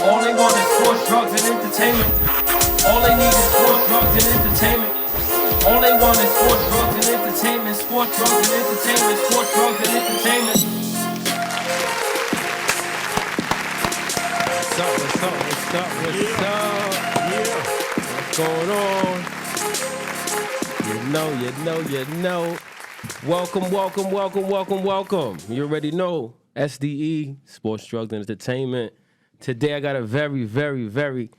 All they want is sports, drugs, and entertainment. All they need is sports, drugs, and entertainment. All they want is sports, drugs, and entertainment. Sports, drugs, and entertainment. Sports, drugs, and entertainment. What's up? Yeah. What's going on? You know. Welcome. You already know. SDE, Sports, Drugs, and Entertainment. Today I got a very, very, very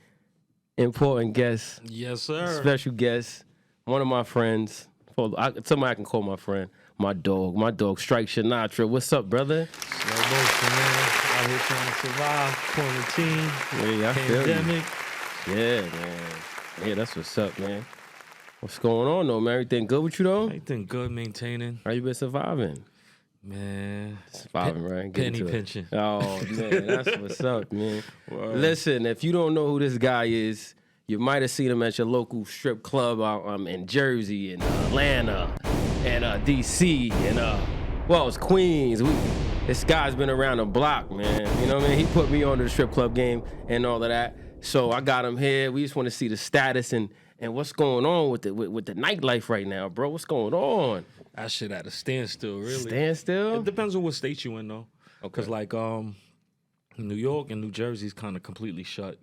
important guest. Yes, sir. Special guest. One of my friends. Somebody I can call my friend. My dog, Strike Sinatra. What's up, brother? Slow motion, man. Out here trying to survive quarantine, Yeah, I pandemic. feel you. Yeah, man. Yeah, that's what's up, man. What's going on, though, man? Everything good with you, though? Everything good, maintaining. How you been surviving? Man. Surviving, right? Get Penny into it. pinching. Oh, man, that's what's up, man. Word. Listen, if you don't know who this guy is, you might have seen him at your local strip club in Jersey and Atlanta and D.C. and, it's Queens. This guy's been around the block, man. You know what I mean? He put me on to the strip club game and all of that. So I got him here. We just want to see the status and what's going on with the nightlife right now, bro. What's going on? That shit at a standstill, really. Standstill? It depends on what state you in, though. Because, New York and New Jersey's kind of completely shut.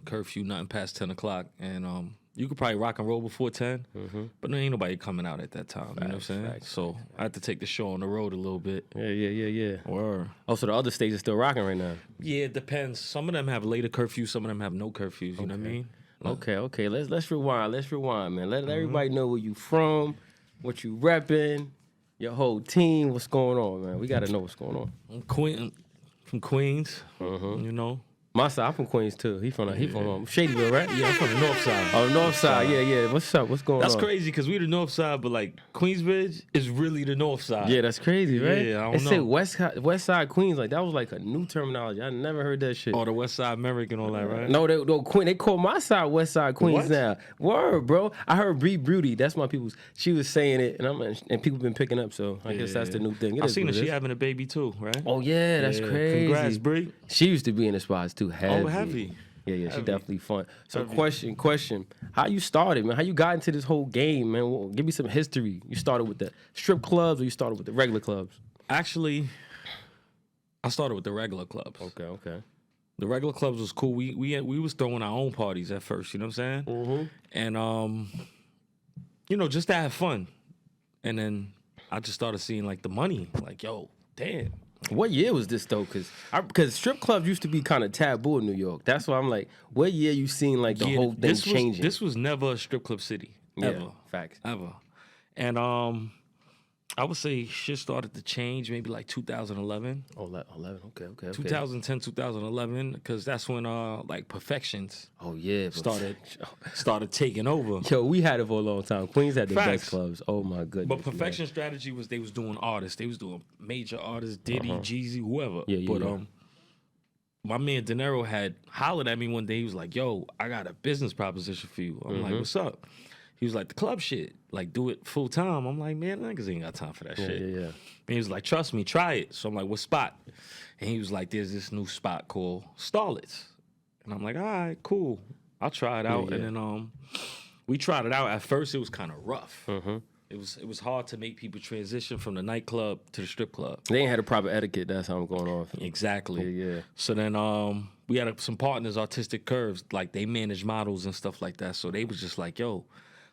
Curfew, nothing past 10 o'clock. And you could probably rock and roll before 10, but there ain't nobody coming out at that time. You know what I'm saying? So I had to take the show on the road a little bit. Yeah. Or Oh, so the other states are still rocking right now? yeah, it depends. Some of them have later curfews. Some of them have no curfews. You know what I mean? Okay. Let's rewind, man. Let everybody know where you from, what you repping, your whole team. What's going on, man? We got to know what's going on. I'm from Queens. You know. My side, I'm from Queens too. He from Shadyville, right? Yeah, I'm from the north side. Oh, north side. Yeah. What's up? What's going That's on? crazy because we the north side, but like Queensbridge is really the north side. Yeah, that's crazy, right? Yeah, I don't They say know. West Side Queens, like that was like a new terminology. I never heard that shit. Or the west side American, all that, right? No, they call my side West Side Queens What? now. Word, bro. I heard Bree Broody. That's my people's. She was saying it, and people been picking up. So I guess that's the new thing. It I is seen her. what it She is. having a baby too, right? Oh yeah, that's crazy. Congrats, Bree. She used to be in the spots too. Heavy. Yeah, she Heavy. definitely fun. So Heavy. question. How you started, man? How you got into this whole game, man? Well, give me some history. You started with the strip clubs or you started with the regular clubs? Actually, I started with the regular clubs. Okay. The regular clubs was cool. We was throwing our own parties at first, you know what I'm saying? And just to have fun. And then I just started seeing like the money. Like, yo, damn. What year was this though? Because strip clubs used to be kind of taboo in New York. That's why I'm like, what year you seen like the whole thing changing? This was never a strip club city. Ever. Yeah, facts. Ever. And I would say shit started to change maybe like 2011. Oh, 11. Okay. 2010, 2011, because that's when like Perfections Oh yeah, started taking over. Yo, we had it for a long time. Queens had the Facts. best clubs. Oh my goodness. But Perfection strategy was they was doing artists. They was doing major artists, Diddy, Jeezy, whoever. Yeah. My man De Niro had hollered at me one day. He was like, yo, I got a business proposition for you. I'm like, what's up? He was like, the club shit. Like, do it full time. I'm like, man, niggas ain't got time for that shit. Yeah. And he was like, trust me, try it. So I'm like, what spot? And he was like, there's this new spot called Starlets. And I'm like, all right, cool. I'll try it out. Yeah. And then we tried it out. At first, it was kind of rough. It was hard to make people transition from the nightclub to the strip club. They ain't had a proper etiquette. That's how I'm going off. Exactly. Yeah. So then we had some partners, Artistic Curves, like they managed models and stuff like that. So they was just like, yo,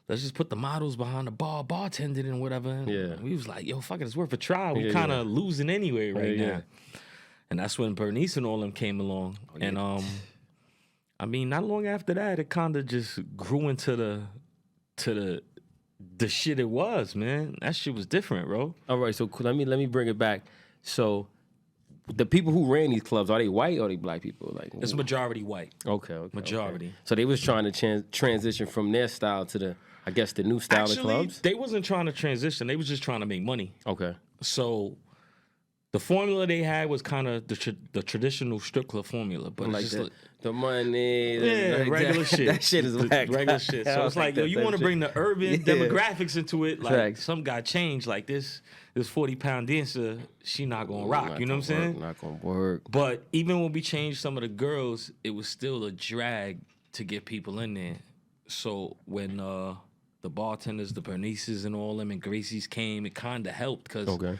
let's just put the models behind the bartending and whatever. And Yeah. we was like, yo, fuck it, it's worth a try. We Yeah, kind of losing anyway right Yeah, now. yeah. And that's when Bernice and all them came along. And I mean, not long after that, it kind of just grew into the shit it was, man. That shit was different, bro. All right, so let me bring it back. So the people who ran these clubs, are they white or are they black people? Like It's majority white. okay. Majority. So they was trying to transition from their style to the new style of Actually, clubs. they wasn't trying to transition. They was just trying to make money. Okay. So The formula they had was kind of the traditional strip club formula, but Like it's just the money, like regular that, shit. That shit is whack. Regular shit. So it's like, yo, you want to bring the urban demographics into it. Like, Facts. some guy changed. Like, this 40-pound dancer, she not going to rock. You know what I'm saying? Not going to work. But even when we changed some of the girls, it was still a drag to get people in there. So when the bartenders, the Bernices and all them and Gracie's came, it kind of helped because,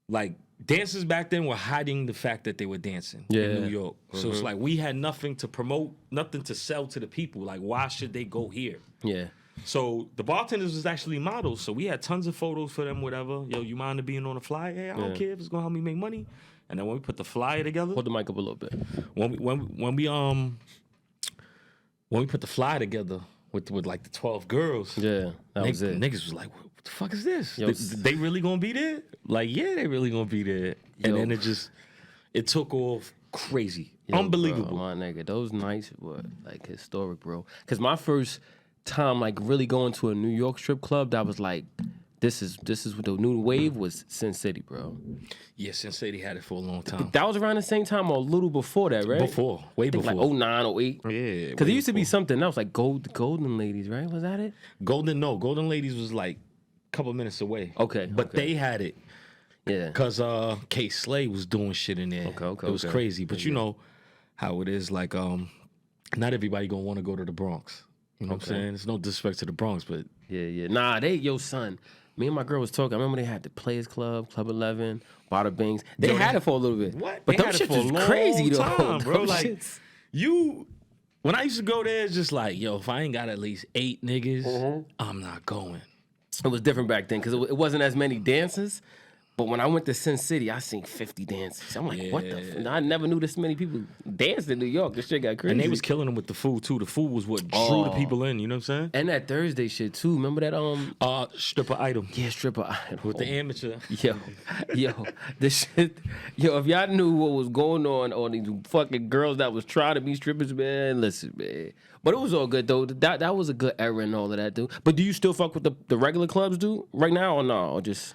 like, dancers back then were hiding the fact that they were dancing in New York. So it's like we had nothing to promote, nothing to sell to the people. Like, why should they go here? Yeah. So the bartenders was actually models. So we had tons of photos for them, whatever. Yo, you mind being on the flyer? Hey, I don't care if it's going to help me make money. And then when we put the flyer together. Hold the mic up a little bit. When we put the flyer together with like the 12 girls. Yeah, that was it. Niggas was like, what the fuck is this? They really gonna be there? Like, yeah, they really gonna be there. And then it took off crazy. Unbelievable. Bro, my nigga, those nights were like historic, bro. Because my first time like really going to a New York strip club, that was like, this is what the new wave was. Sin City, bro. Yeah, Sin City had it for a long time. That was around the same time or a little before that, right? Way before. Like 09, 08. Yeah. Because it used to be something else, like Golden Ladies, right? Was that it? Golden Ladies was like a couple minutes away. Okay. But they had it. Yeah. Because K Slay was doing shit in there. Okay. It was crazy. But you know how it is, like, not everybody gonna want to go to the Bronx. You know what I'm saying? It's no disrespect to the Bronx, but Yeah. Nah, son. Me and my girl was talking. I remember they had the Players Club, Club 11, Bada Bings. They had it for a little bit. What? But They them had it shits for a was long crazy though, time, bro. Them Like, shits- when I used to go there, it's just like, yo, if I ain't got at least 8 niggas, I'm not going. It was different back then because it wasn't as many dances. But when I went to Sin City, I seen 50 dances. I'm like, what the? I never knew this many people danced in New York. This shit got crazy. And they was killing them with the food too. The food was what drew the people in. You know what I'm saying? And that Thursday shit too. Remember that Stripper item. Yeah, stripper item With the amateur. Yo, this shit. Yo, if y'all knew what was going on these fucking girls that was trying to be strippers, man, listen, man. But it was all good though. That was a good era and all of that, dude. But do you still fuck with the regular clubs, dude, right now or no? Or just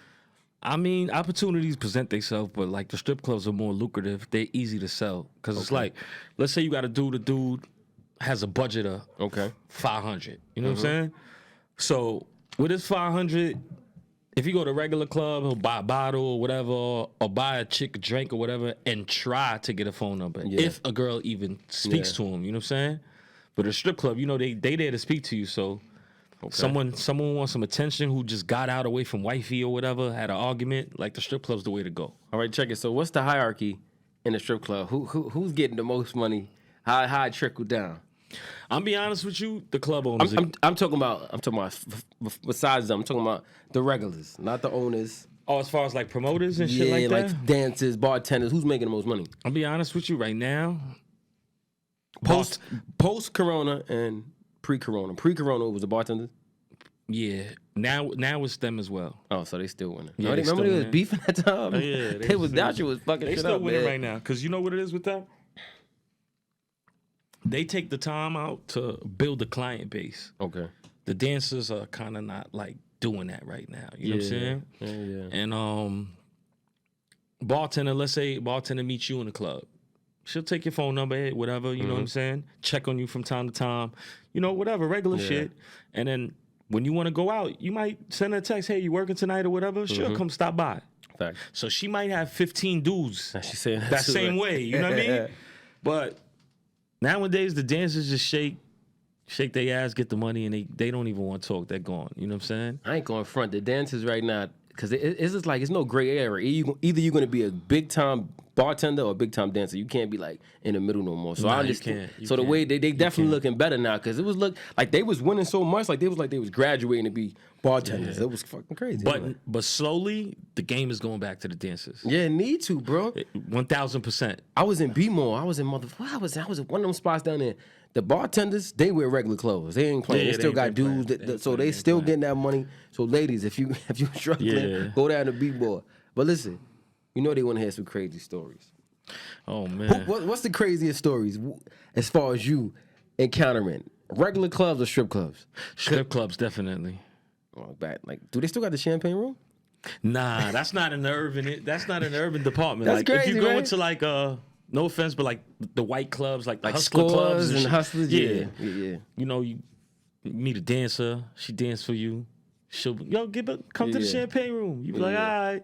I mean, opportunities present themselves, but like the strip clubs are more lucrative. They're easy to sell because it's like, let's say you got a dude has a budget of $500. You know what I'm saying? So with his $500, if you go to a regular club, he'll buy a bottle or whatever, or buy a chick a drink or whatever, and try to get a phone number if a girl even speaks to him. You know what I'm saying? But a strip club, you know, they there to speak to you, so. Someone wants some attention who just got out away from wifey or whatever, had an argument, like the strip club's the way to go. all right, check it. So what's the hierarchy in the strip club? Who's getting the most money? How it trickle down? I'm be honest with you, the club owners. I'm talking about besides them. I'm talking about the regulars, not the owners. As far as like promoters and shit like that? like dancers, bartenders. Who's making the most money? I'll be honest with you right now. Post Corona and pre-Corona. Pre-Corona was the bartenders. Yeah. Now it's them as well. Oh, so they still winning. Yeah, No, they remember still they was winning. beefing at the time? Oh, yeah, they was that shit was fucking They shit still up, winning man. right now. Because you know what it is with them? They take the time out to build a client base. Okay. The dancers are kind of not like doing that right now. You know what I'm saying? Yeah. And bartender, let's say bartender meets you in the club. She'll take your phone number, whatever, you know what I'm saying? Check on you from time to time. You know, whatever, regular shit. And then when you want to go out, you might send her a text, hey, you working tonight or whatever? She'll come stop by. Fact. So she might have 15 dudes She's saying that too, same right? way, you know what I mean? But nowadays, the dancers just shake their ass, get the money, and they don't even want to talk. They're gone. You know what I'm saying? I ain't going to front. The dancers right now, because it's just like, it's no gray area. Either you're going to be a big-time bartender or a big-time dancer. You can't be, like, in the middle no more. So I understand. So the way they definitely looking better now, because it was like they was winning so much, like they was graduating to be bartenders. It was fucking crazy. But slowly, the game is going back to the dancers. Yeah, need to, bro. 1,000%. I was in B-More. I was in I was at one of them spots down there. The bartenders, they wear regular clothes. They ain't playing. Yeah, they still they got ain't dudes, playing. so they still getting that money. So ladies, if you struggling, go down to B-More. But listen, you know they want to hear some crazy stories. Oh man, What's the craziest stories as far as you encountering? Regular clubs or strip clubs? strip clubs definitely. Oh, bad. Like, do they still got the champagne room? Nah, that's not in the urban. That's not in the urban department. That's like crazy, if you go right? into like no offense, but like the white clubs, like the Like hustler clubs Scores and shit. Hustlers. Yeah. You know, you meet a dancer. She dance for you. She'll come to the Yeah. champagne room. You be like, all right,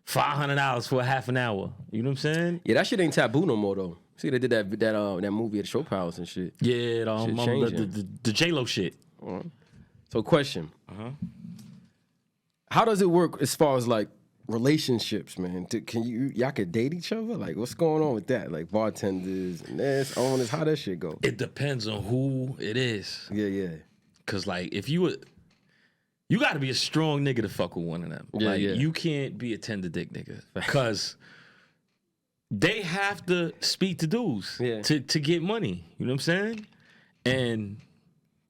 $500 for a half an hour. You know what I'm saying? Yeah, that shit ain't taboo no more though. See, they did that movie at Show Palace and shit. Yeah, the J-Lo shit. So, question. How does it work as far as like relationships, man? Can y'all could date each other? Like, what's going on with that? Like bartenders and this, owners, how that shit go? It depends on who it is. Yeah. Cause like if you got to be a strong nigga to fuck with one of them. Yeah, like yeah. you can't be a tender dick nigga because they have to speak to dudes to get money. You know what I'm saying? And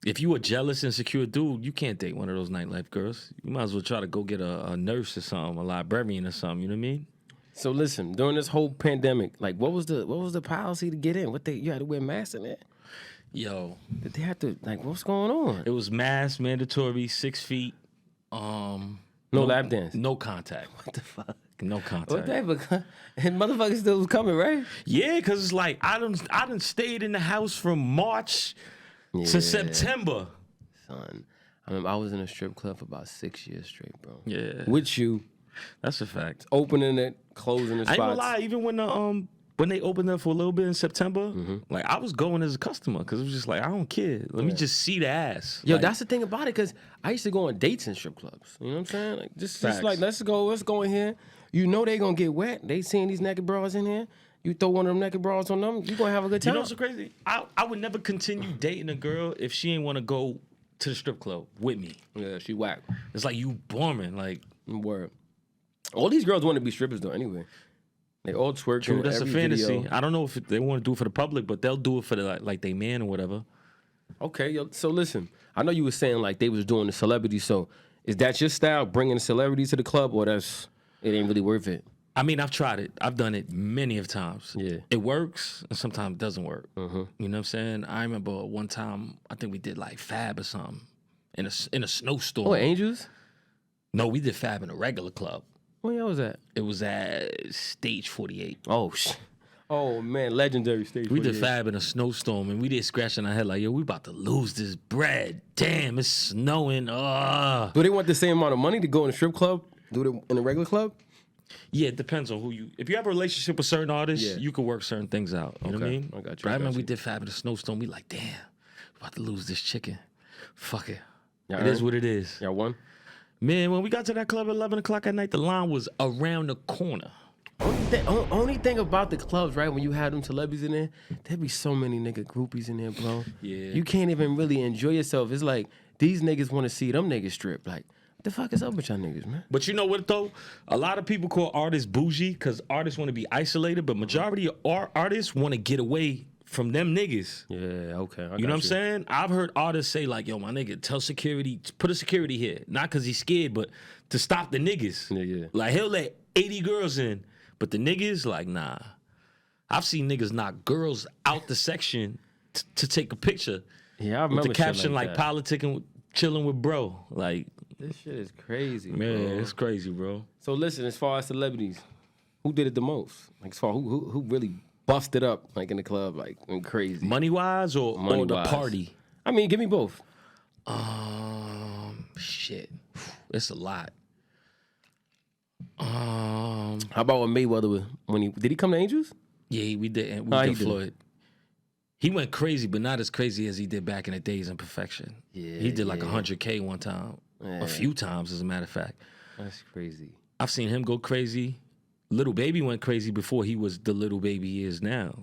if you a jealous, insecure dude, you can't date one of those nightlife girls. You might as well try to go get a nurse or something, a librarian or something. You know what I mean? So listen, during this whole pandemic, like what was the policy to get in? You had to wear masks in there? Yo, Did they have to like what's going on? it was mask mandatory, 6 feet. No lap dance. No contact. What the fuck? No contact. What that? And motherfuckers still was coming, right? Yeah, because it's like I done stayed in the house from March to September. Son, I remember I was in a strip club for about 6 years straight, bro. Yeah. With you, That's a fact. opening it, closing the I spots. ain't gonna lie, even when they opened up for a little bit in September, Mm-hmm. like I was going as a customer because it was just like, I don't care. Let me just see the ass. Yo, Like, that's the thing about it, because I used to go on dates in strip clubs. You know what I'm saying? Like just Facts. like let's go in here. You know they gonna get wet. They seeing these naked bras in here. You throw one of them naked bras on them, you gonna have a good you time. know what's so crazy? I would never continue dating a girl if she ain't want to go to the strip club with me. Yeah, she whack. It's like you boring. Like, Word. All these girls want to be strippers though. Anyway, they all twerking. true, that's a every fantasy. video. I don't know if they want to do it for the public, but they'll do it for the like they man or whatever. Okay, yo, so listen, I know you were saying like they was doing the celebrities. So is that your style, bringing the celebrities to the club, or it ain't really worth it? I mean, I've tried it. I've done it many of times. Yeah. It works, and sometimes it doesn't work. You know what I'm saying? I remember one time, I think we did like Fab or something in a snowstorm. Oh, Angels? No, we did Fab in a regular club. Where y'all was at? It was at Stage 48. Oh man, legendary stage. We did 48. Fab in a snowstorm, and we did scratching our head like, yo, we about to lose this bread. Damn, it's snowing. Do they want the same amount of money to go in a strip club? Do it in a regular club? Yeah, it depends on who you. If you have a relationship with certain artists, Yeah. you can work certain things out. You know what I Okay, mean? I got you, But I I got remember we you. did Fab in a snowstorm. We like, damn, we're about to lose this chicken. Fuck it. Y'all It is earned? what it is. Y'all won? Man, when we got to that club at 11 o'clock at night, the line was around the corner. Only thing about the clubs, right? When you have them celebrities in there, there be so many nigga groupies in there, bro. Yeah. You can't even really enjoy yourself. It's like these niggas want to see them niggas strip. Like, what the fuck is up with y'all niggas, man? But you know what, though? A lot of people call artists bougie because artists want to be isolated, but majority of artists want to get away from them niggas. Yeah, okay. You know what I'm saying? I've heard artists say like, yo, my nigga, tell security, put a security here. Not because he's scared, but to stop the niggas. Yeah. Like, he'll let 80 girls in, but the niggas, like, nah. I've seen niggas knock girls out the section to take a picture. Yeah, I With remember the shit caption, like that. politicking, chilling with bro. Like, This shit is crazy, man, bro. it's crazy, bro. So listen, as far as celebrities, who did it the most? Like, as far who really busted up like in the club, like went crazy? Money-wise or the Money-wise. party? I mean, give me both. Shit. It's a lot. How about when Mayweather did he come to Angels? Yeah, we did. We How he did did? Floyd. He went crazy, but not as crazy as he did back in the days in Perfection. Yeah, He did like yeah. 100K one time. Yeah. A few times, as a matter of fact. That's crazy. I've seen him go crazy. Little Baby went crazy before he was the little baby he is now.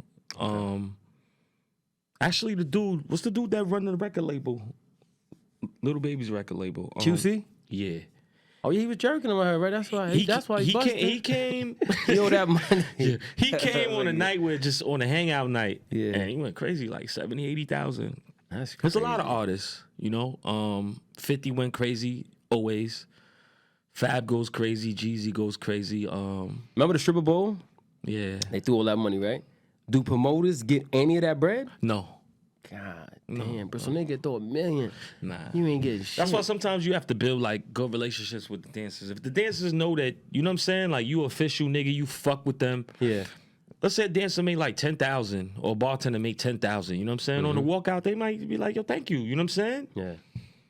Actually, what's the dude that run the record label? Little Baby's record label. QC? Yeah. Oh yeah, he was jerking him right. That's why. That's why he busted. He came. He owe that money. Yeah. He came on a night where just on a hangout night. Yeah. And he went crazy, like 70, 80,000. That's crazy. There's a lot of artists, you know. 50 went crazy always. Fab goes crazy. Jeezy goes crazy. Remember the stripper bowl? Yeah. They threw all that money, right? Do promoters get any of that bread? No. God damn, bro. So nigga throw $1 million. Nah. You ain't getting shit. That's why sometimes you have to build like good relationships with the dancers. If the dancers know that, you know what I'm saying, like you official nigga, you fuck with them. Yeah. Let's say a dancer made like 10,000 or a bartender made 10,000. You know what I'm saying? On the walkout, they might be like, yo, thank you. You know what I'm saying? Yeah.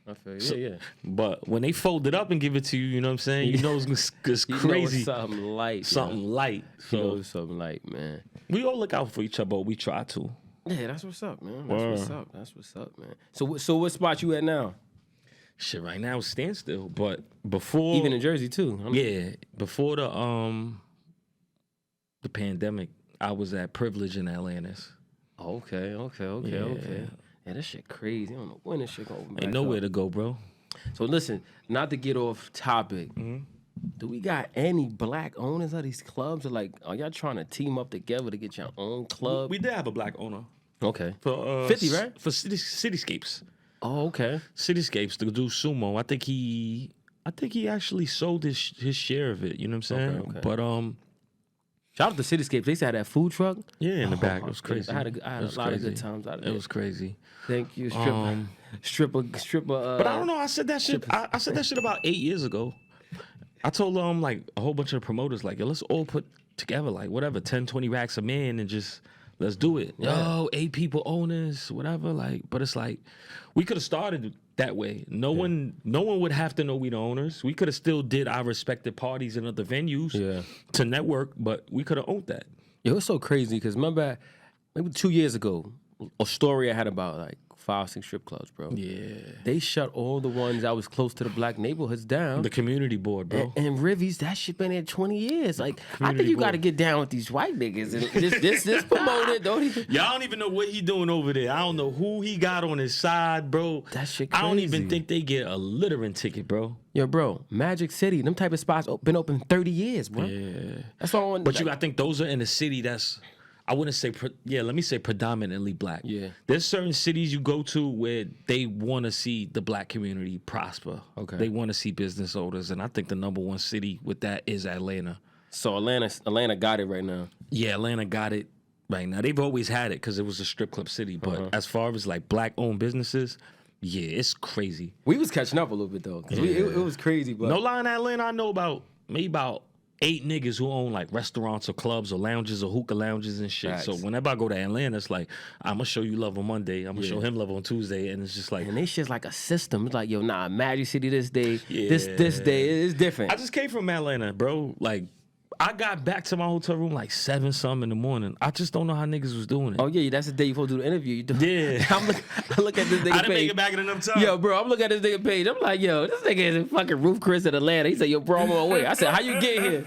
I feel you. Yeah. But when they fold it up and give it to you, you know what I'm saying? You know it's You know crazy. it's something light. Something light. You know So it's something light, man. we all look out for each other, but we try to. Yeah, that's what's up, man. That's what's up, man. So what spot you at now? Shit, right now it's standstill. But before, Even in Jersey too. yeah, before the pandemic, I was at Privilege in Atlantis. Okay. Yeah, that shit crazy. I don't know when this shit gonna open back Ain't nowhere up. to go, bro. So listen, not to get off topic. Do we got any black owners of these clubs? Or like, are y'all trying to team up together to get your own club? We did have a black owner Okay. for 50, right? For Cityscapes. Oh, okay. Cityscapes to do sumo. I think he actually sold his share of it. You know what I'm saying? Okay. But Shout out to Cityscapes. They used to have that food truck. yeah, in the back, it was crazy. I had a lot of good times out of it. It was crazy. Thank you, stripper. But I don't know. I said that shit. I said that shit about 8 years ago. I told like a whole bunch of promoters, like, yo, let's all put together like whatever 10, 20 racks a man and just let's do it. Yo, 8 people owners, whatever. Like, but it's like we could have started that way. No one would have to know we the owners. We could have still did our respective parties in other venues to network, but we could have owned that. Yo, it's so crazy because remember, maybe 2 years ago, a story I had about like 5, 6 strip clubs, bro. Yeah. They shut all the ones that was close to the black neighborhoods down. The community board, bro. And Rivies, that shit been there 20 years. Like, I Community think you got to board. get down with these white niggas and this promoted, don't he? Y'all don't even know what he doing over there. I don't know who he got on his side, bro. That shit I don't even crazy. think they get a littering ticket, bro. Yo, bro, Magic City, them type of spots been open 30 years, bro. Yeah. That's all I want. But I think those are in a city that's, I wouldn't say, let me say predominantly black. Yeah. There's certain cities you go to where they want to see the black community prosper. Okay. They want to see business owners. And I think the number one city with that is Atlanta. So Atlanta got it right now. Yeah, Atlanta got it right now. They've always had it because it was a strip club city. But as far as like black-owned businesses, yeah, it's crazy. We was catching up a little bit though, because it was crazy. But No lie, in Atlanta, I know about 8 niggas who own like restaurants or clubs or lounges or hookah lounges and shit. Facts. So whenever I go to Atlanta, it's like, I'm gonna show you love on Monday. I'm gonna show him love on Tuesday. And it's just like, and they shit's like a system. It's like, yo, nah, Magic City this day, Yeah. this day. It's different. I just came from Atlanta, bro. Like, I got back to my hotel room like 7-something in the morning. I just don't know how niggas was doing it. Oh yeah, that's the day you supposed to do the interview. You do. Yeah. I look at this nigga I didn't make page. it back in enough time. Yo, bro, I'm looking at this nigga page. I'm like, yo, this nigga is a fucking roof Chris in Atlanta. He said, yo, bro, I'm on my way. I said, how you get here?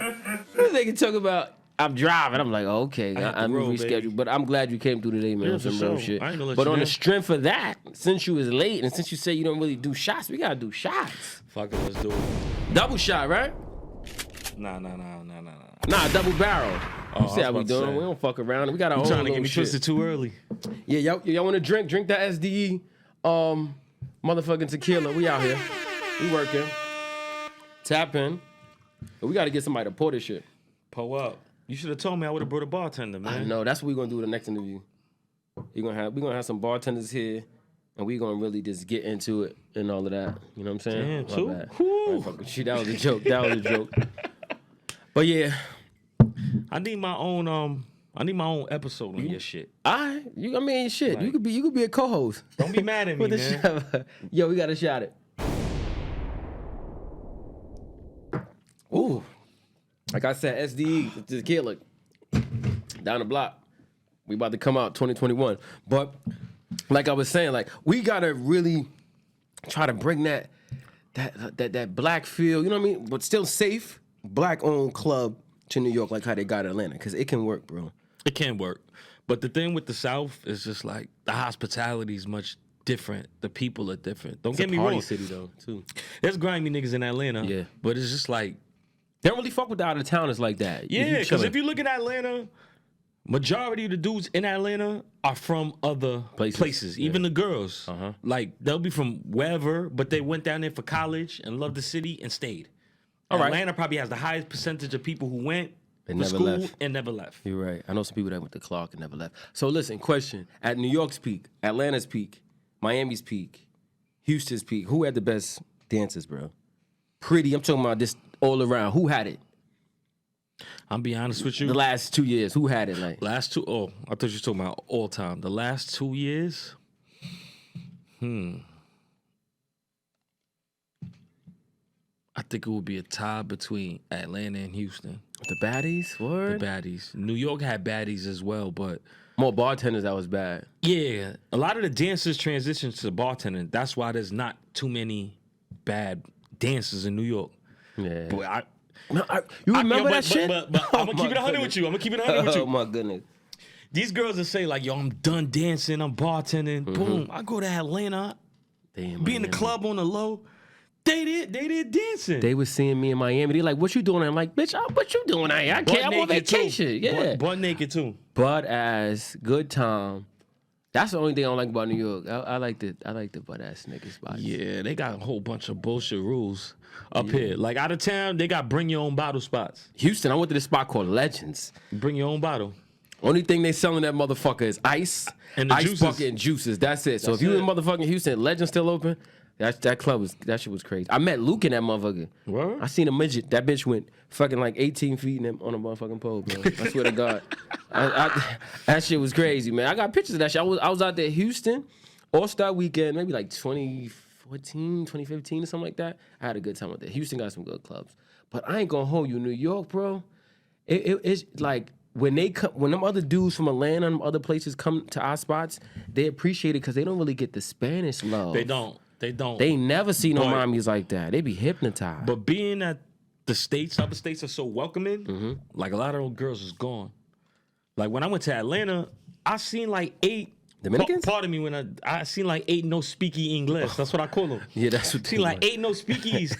This nigga talking about, I'm driving. I'm like, oh, okay, I'm roll, rescheduled. baby. But I'm glad you came through today, man. Yeah, on some for real sure. shit. I ain't gonna let But you on the down. strength of that, since you was late and since you said you don't really do shots, we gotta do shots. Fuck it, let's do it. Double shot, right? Nah. Nah, double barrel. Oh, You see I how we was about to doing? say. We don't fuck around. We got our You own trying to get little me shit. twisted too early. Yeah, y'all want to drink? Drink that SDE, motherfucking tequila. We out here. We working. Tap in. But we got to get somebody to pour this shit. Pull up. You should have told me. I would have brought a bartender, man. I know. That's what we're gonna do in the next interview. We're gonna have some bartenders here, and we're gonna really just get into it and all of that. You know what I'm saying? Damn, My too? bad. Whew. Right, fuck with you. That was a joke. That was a joke. But yeah, I need my own episode on your shit. I mean shit. Right. You could be a co-host. Don't be mad at me, With the man. shot. Yo, we gotta shot it. Ooh. Like I said, SDE, just kid look. Down the block. We about to come out 2021. But like I was saying, like we gotta really try to bring that black feel, you know what I mean? But still safe, black owned club to New York like how they got in Atlanta. Cause it can work, bro. It can work. But the thing with the South is just like the hospitality is much different. The people are different. Don't get me Party wrong. city though, too. There's grimy niggas in Atlanta. Yeah. But it's just like, They don't really fuck with the out of towners like that. yeah, because if you look at Atlanta, majority of the dudes in Atlanta are from other places. Yeah. Even the girls. Uh-huh. Like, they'll be from wherever, but they went down there for college and loved the city and stayed. All right. Atlanta probably has the highest percentage of people who went never school left. and never left. You're right. I know some people that went to Clark and never left. So listen, question. At New York's peak, Atlanta's peak, Miami's peak, Houston's peak, who had the best dancers, bro? Pretty, I'm talking about this all around. Who had it? I'm be honest with you. The last 2 years, who had it? Like I thought you were talking about all time. The last 2 years, I think it would be a tie between Atlanta and Houston. the baddies? Word? The baddies. New York had baddies as well, but More bartenders that was bad. yeah, a lot of the dancers transitioned to bartending. That's why there's not too many bad dancers in New York. Yeah. Boy, You remember that shit? But I'm gonna keep it 100 with you. I'm gonna keep it 100 with you. Oh my goodness. These girls that say like, "Yo, I'm done dancing. I'm bartending." Boom. I go to Atlanta, Damn, be in the club on the low. They did dancing. They was seeing me in Miami. They like, what you doing? I'm like, bitch, what you doing? I can't. I'm on vacation. Too. Yeah. Butt naked too. But as good time. That's the only thing I don't like about New York. I like the butt ass niggas spots. Yeah, they got a whole bunch of bullshit rules up here. Like out of town, they got bring your own bottle spots. Houston, I went to this spot called Legends. Bring your own bottle. Only thing they selling that motherfucker is ice And the ice juices. bucket and juices. That's it. So if you in motherfucking Houston, Legends still open. That shit was crazy. I met Luke in that motherfucker. What? I seen a midget. That bitch went fucking like 18 feet on a motherfucking pole, bro. I swear to God. That shit was crazy, man. I got pictures of that shit. I was out there in Houston, All-Star Weekend, maybe like 2014, 2015 or something like that. I had a good time with that. Houston got some good clubs. But I ain't gonna hold you. New York, bro, it's like when them other dudes from Atlanta and other places come to our spots, they appreciate it because they don't really get the Spanish love. They don't. They never see no But- mommies like that. They be hypnotized. But being that the states, other states are so welcoming, like a lot of those girls is gone. Like when I went to Atlanta, I seen like 8 Dominicans? Pardon me, when I seen like 8 no speaky English. That's what I call them. Yeah, that's what they Seen like want. 8 no speakies.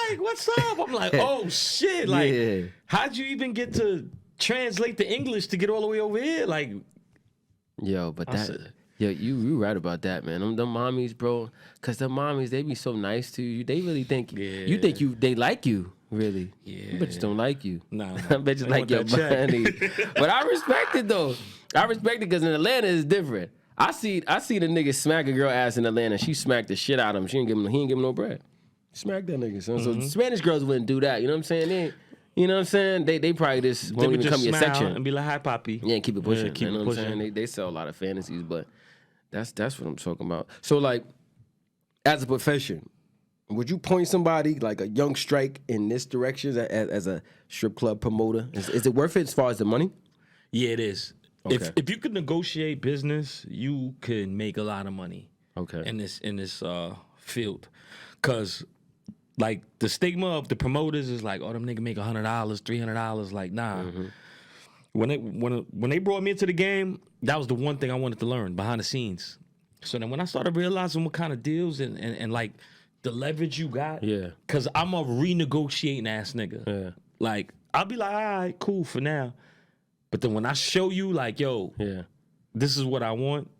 Like, what's up? I'm like, oh shit. Like, Yeah. how'd you even get to translate the English to get all the way over here? Like, Yo, but that, said- yo, you right about that, man. Them mommies, bro, because the mommies, they be so nice to you. They really think you think they like you, really. Yeah. Them bitches don't like you. Nah. I bet you They like want your that check. money. But I respect it though. I respect it because in Atlanta it's different. I see the nigga smack a girl ass in Atlanta. She smacked the shit out of him. He ain't give him no bread. Smack that nigga, son. So Spanish girls wouldn't do that. You know what I'm saying? You know what I'm saying? They probably just they won't would even come just to your smile section. and be like, hi, Poppy. Yeah, and keep it pushing. keep you know it what I'm pushing. saying? They sell a lot of fantasies, but that's what I'm talking about. So like, as a profession, would you point somebody like a young Strike in this direction as a strip club promoter? Is it worth it as far as the money? Yeah, it is. Okay. If you could negotiate business, you can make a lot of money. Okay. In this field, cause like the stigma of the promoters is like, oh, them nigga make $100, $300. Like, nah. When they brought me into the game, that was the one thing I wanted to learn behind the scenes. So then when I started realizing what kind of deals and like the leverage you got, Yeah. cause I'm a renegotiating ass nigga. Yeah. Like I'll be like, all right, cool for now. But then when I show you, like, yo, Yeah. this is what I want.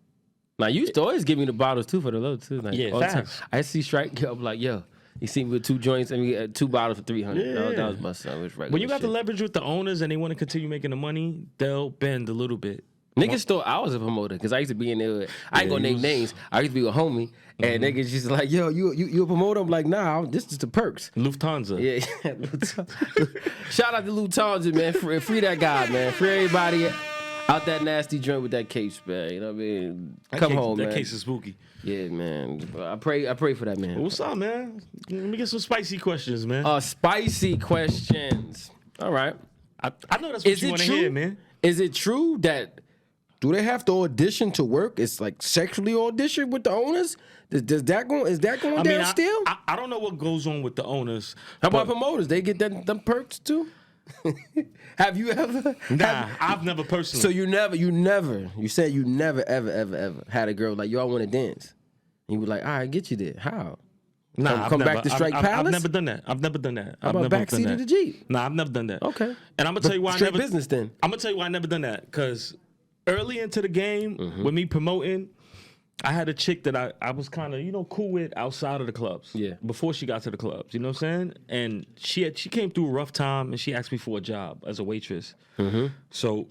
Now you used to always give me the bottles too for the low too. Like, Yeah, all the time. facts. I see Strike. I'm like, yo, you see me with 2 joints and we get 2 bottles for $300. Yeah. That was my son. It was regular When you got the shit. leverage with the owners and they want to continue making the money, they'll bend a little bit. Niggas thought I was a promoter because I used to be in there. I ain't gonna name names. I used to be a homie, and niggas just like, yo, you a promoter? I'm like, nah, this is the perks. Lufthansa. Yeah, shout out to Lufthansa, man. Free that guy, man. Free everybody out that nasty joint with that case, man. You know what I mean? Come home, man. That case is spooky. Yeah, man. I pray for that, man. What's up, man? Let me get some spicy questions, man. Spicy questions. All right. I know that's what you want to hear, man. Is it true that do they have to audition to work? It's like sexually audition with the owners? Is that going down still? I don't know what goes on with the owners. How about but- promoters? They get them perks too? Have you ever? Nah, I've never personally. So you said you never, ever had a girl like, yo, I want to dance. And you were like, all right, get you there. How? Nah, come I've back never- to Strike I've Palace? never done that. How about backseat of the Jeep? Nah, I've never done that. Okay. And I'm gonna tell you why I Straight never business then. I'm gonna tell you why I never done that. Cause early into the game, with me promoting, I had a chick that I was kind of, cool with outside of the clubs. Yeah. Before she got to the clubs, you know what I'm saying? And she came through a rough time and she asked me for a job as a waitress. Mm-hmm. So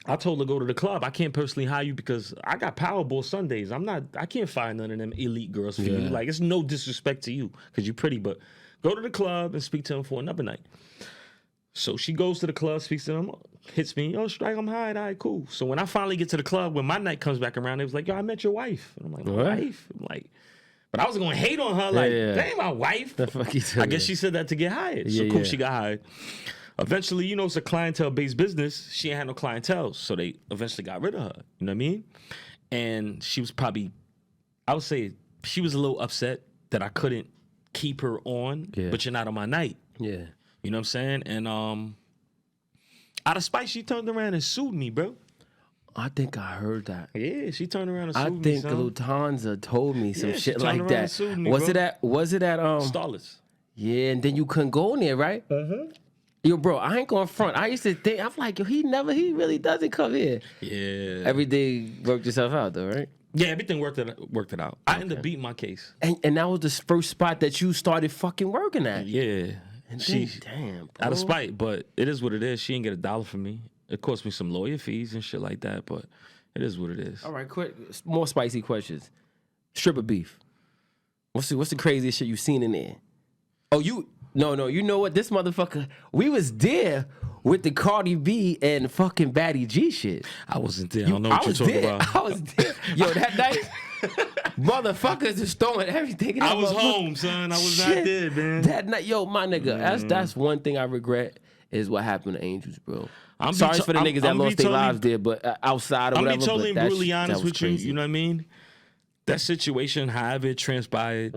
I told her go to the club. I can't personally hire you because I got Powerball Sundays. I can't find none of them elite girls for you. Like, it's no disrespect to you because you're pretty, but go to the club and speak to them for another night. So she goes to the club, speaks to them, hits me, yo, Strike, I'm hired, all right, cool. So when I finally get to the club, when my night comes back around, it was like, yo, I met your wife. And I'm like, my wife? I'm like, but I was going to hate on her, like, that ain't my wife. The fuck you said I guess she said that to get hired. So cool, she got hired. Eventually, it's a clientele-based business. She ain't had no clientele, so they eventually got rid of her. You know what I mean? And she was probably, I would say, she was a little upset that I couldn't keep her on, but you're not on my night. Yeah. You know what I'm saying? And out of spite, she turned around and sued me, bro. I think I heard that. Yeah, she turned around and sued me. I think Lufthansa told me some shit like around that. and sued me, was bro. it at Starlets. Yeah, and then you couldn't go in there, right? Mm-hmm. Yo, bro, I ain't going front. I used to think, I'm like, yo, he really doesn't come here. Yeah. Everything worked itself out though, right? Yeah, everything worked it out. I ended up beating my case. And that was the first spot that you started fucking working at. Yeah. And damn, bro. Out of spite, but it is what it is. She didn't get $1 from me. It cost me some lawyer fees and shit like that, but it is what it is. All right, quick, more spicy questions. Stripper beef. What's the craziest shit you seen in there? Oh, no, you know what? This motherfucker, we was there with the Cardi B and fucking Batty G shit. I wasn't there. I don't know what you're talking about. I was there. Yo, that night, motherfuckers is throwing everything. I was home, son. I was not there, man. That night, yo, my nigga, that's one thing I regret is what happened to Angels, bro. I'm sorry for the niggas that lost their lives there, but outside or whatever. I'm totally brutally honest with crazy. you know what I mean? That situation, however it transpired,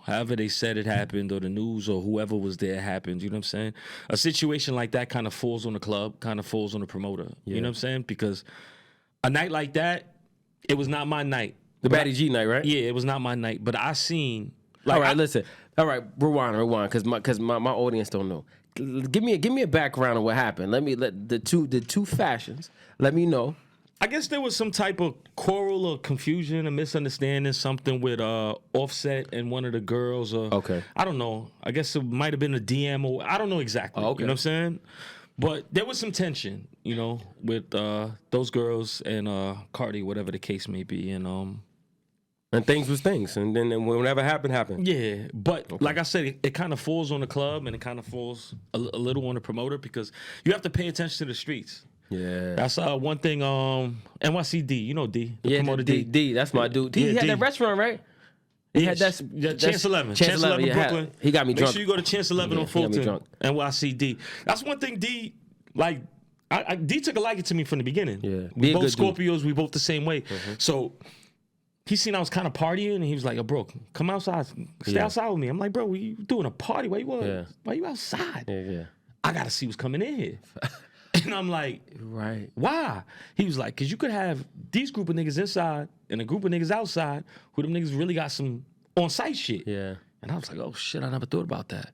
however they said it happened, or the news or whoever was there happened, you know what I'm saying? A situation like that kind of falls on the club, kind of falls on the promoter. You know what I'm saying? Because a night like that, it was not my night. The Batty G night, right? Yeah, it was not my night. But I seen all right, listen. All right, rewind, because my audience don't know. Give me a background of what happened. Let the two fashions. Let me know. I guess there was some type of quarrel or confusion, a misunderstanding, something with Offset and one of the girls. Okay. I don't know. I guess it might have been a DM or I don't know exactly. Okay. You know what I'm saying? But there was some tension, with those girls and Cardi, whatever the case may be, and things was things, and then whatever happened. Yeah, but like I said, it kind of falls on the club and it kind of falls a little on the promoter because you have to pay attention to the streets. Yeah, that's one thing. NYCD, you know D, the promoter D. That's my dude. He had that restaurant, right? He had that Chance 11. Chance 11 Brooklyn. He got me drunk. Make sure you go to Chance 11 on Fulton. NYCD. That's one thing D like. D took a liking to me from the beginning. Yeah, we both Scorpios. We both the same way. So. He seen I was kind of partying, and he was like, "Yo, bro, come outside, stay outside with me." I'm like, "Bro, we doing a party? Why you outside? Yeah. I gotta see what's coming in here." And I'm like, "Right? Why?" He was like, "Cause you could have these group of niggas inside and a group of niggas outside who them niggas really got some on-site shit." Yeah. And I was like, "Oh shit, I never thought about that."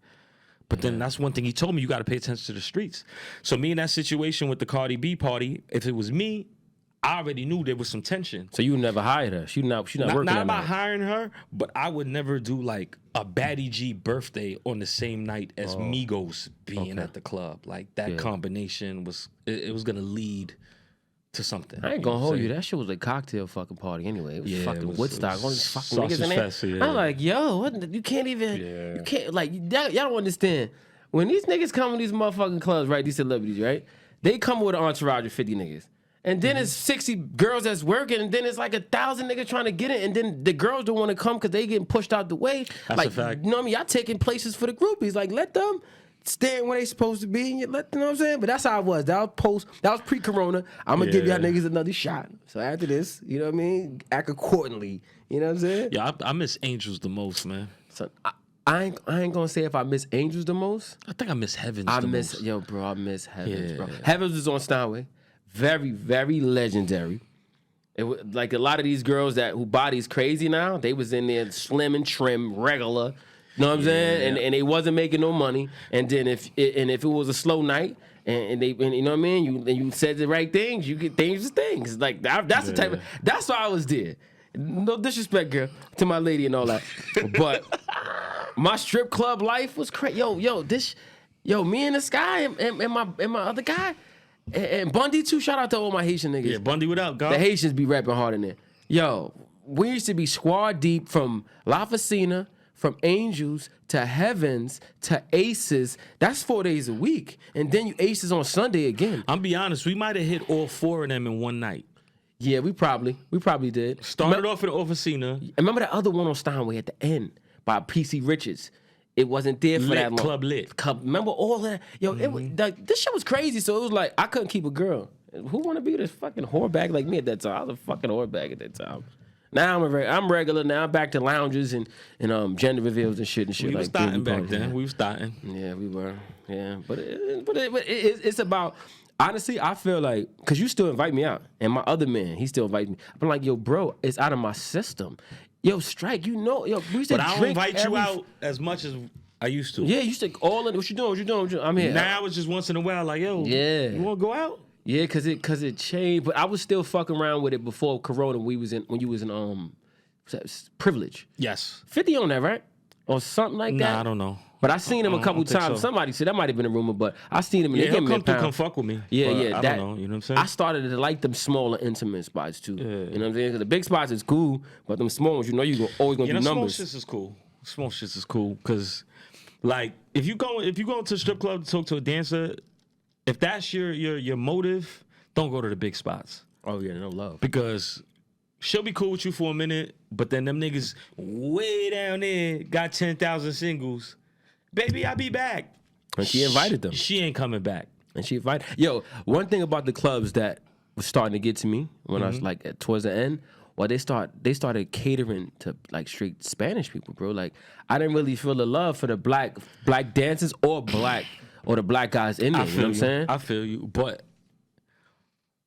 But then that's one thing he told me: you got to pay attention to the streets. So me in that situation with the Cardi B party, if it was me, I already knew there was some tension. So you never hired her? She not working. Not about hiring her, but I would never do like a Batty G birthday on the same night as Migos being at the club. Like that combination was gonna lead to something. I ain't gonna hold you. That shit was a cocktail fucking party anyway. It was fucking Woodstock. All these fucking niggas in there. Fest, I'm like, yo, what, you can't even. You can't like y'all don't understand. When these niggas come to these motherfucking clubs, right? These celebrities, right? They come with an entourage of 50 niggas. And then it's 60 girls that's working, and then it's like 1,000 niggas trying to get it, and then the girls don't want to come because they getting pushed out the way. That's a fact. You know what I mean? Y'all taking places for the groupies. Like, let them stand where they supposed to be, and you know what I'm saying? But that's how it was. That was pre-corona. I'm going to give y'all niggas another shot. So after this, you know what I mean? Act accordingly. You know what I'm saying? Yeah, I miss Angels the most, man. So I ain't gonna say if I miss Angels the most. I think I miss Heavens the most. Yo, bro, I miss Heavens, bro. Heavens was on Steinway. Very, very legendary. Like a lot of these girls who body's crazy now, they was in there slim and trim, regular. You know what I'm saying? And they wasn't making no money. And then if it was a slow night, and you know what I mean, you said the right things, you get things. Like that's the type of. That's why I was there. No disrespect, girl, to my lady and all that. But my strip club life was crazy. Me and this guy and my other guy and Bundy too. Shout out to all my Haitian niggas. Yeah, Bundy without God. The Haitians be rapping hard in there. Yo, we used to be squad deep from La Facina, from Angels to Heavens to Aces. That's 4 days a week. And then you Aces on Sunday again. I'm be honest, we might have hit all 4 of them in one night. Yeah, we probably did. Started off at Officina. Remember that other one on Steinway at the end by PC Richards? It wasn't there for that long. Club Lit. Remember all that? Yo, this shit was crazy. So it was like, I couldn't keep a girl. Who want to be this fucking whore bag like me at that time? I was a fucking whore bag at that time. Now I'm regular. Now I'm back to lounges and gender reveals and shit. We was starting back then. We was starting. Yeah, we were. Yeah, but it's about... Honestly, I feel like, because you still invite me out, and my other man, he still invites me. I'm like, yo, bro, it's out of my system. Yo, Strike, we used to But I don't invite you out as much as I used to. Yeah, you used to all in. What you doing? I'm here. Now it's just once in a while, like, yo, you want to go out? Yeah, because it changed. But I was still fucking around with it before Corona. When you was in Privilege. Yes. 50 on that, right? Or something like that. Nah, I don't know. But I seen him a couple times. So. Somebody said that might have been a rumor, but I seen him. And they gave me a pound. Come fuck with me. Yeah. I don't know. You know what I'm saying? I started to like them smaller, intimate spots too. Yeah. You know what I'm saying? 'Cause the big spots is cool, but them small ones, you always gonna do numbers. Small shits is cool. Small shits is cool because, like, if you go to a strip club to talk to a dancer, if that's your motive, don't go to the big spots. Oh yeah, no love. Because she'll be cool with you for a minute, but then them niggas way down there got 10,000 singles. Baby, I'll be back. And she invited them. She ain't coming back. And she invited. Yo, one thing about the clubs that was starting to get to me when I was like towards the end, well, they started catering to like straight Spanish people, bro. Like I didn't really feel the love for the black dancers or the black guys in there. You know what I'm saying? I feel you, but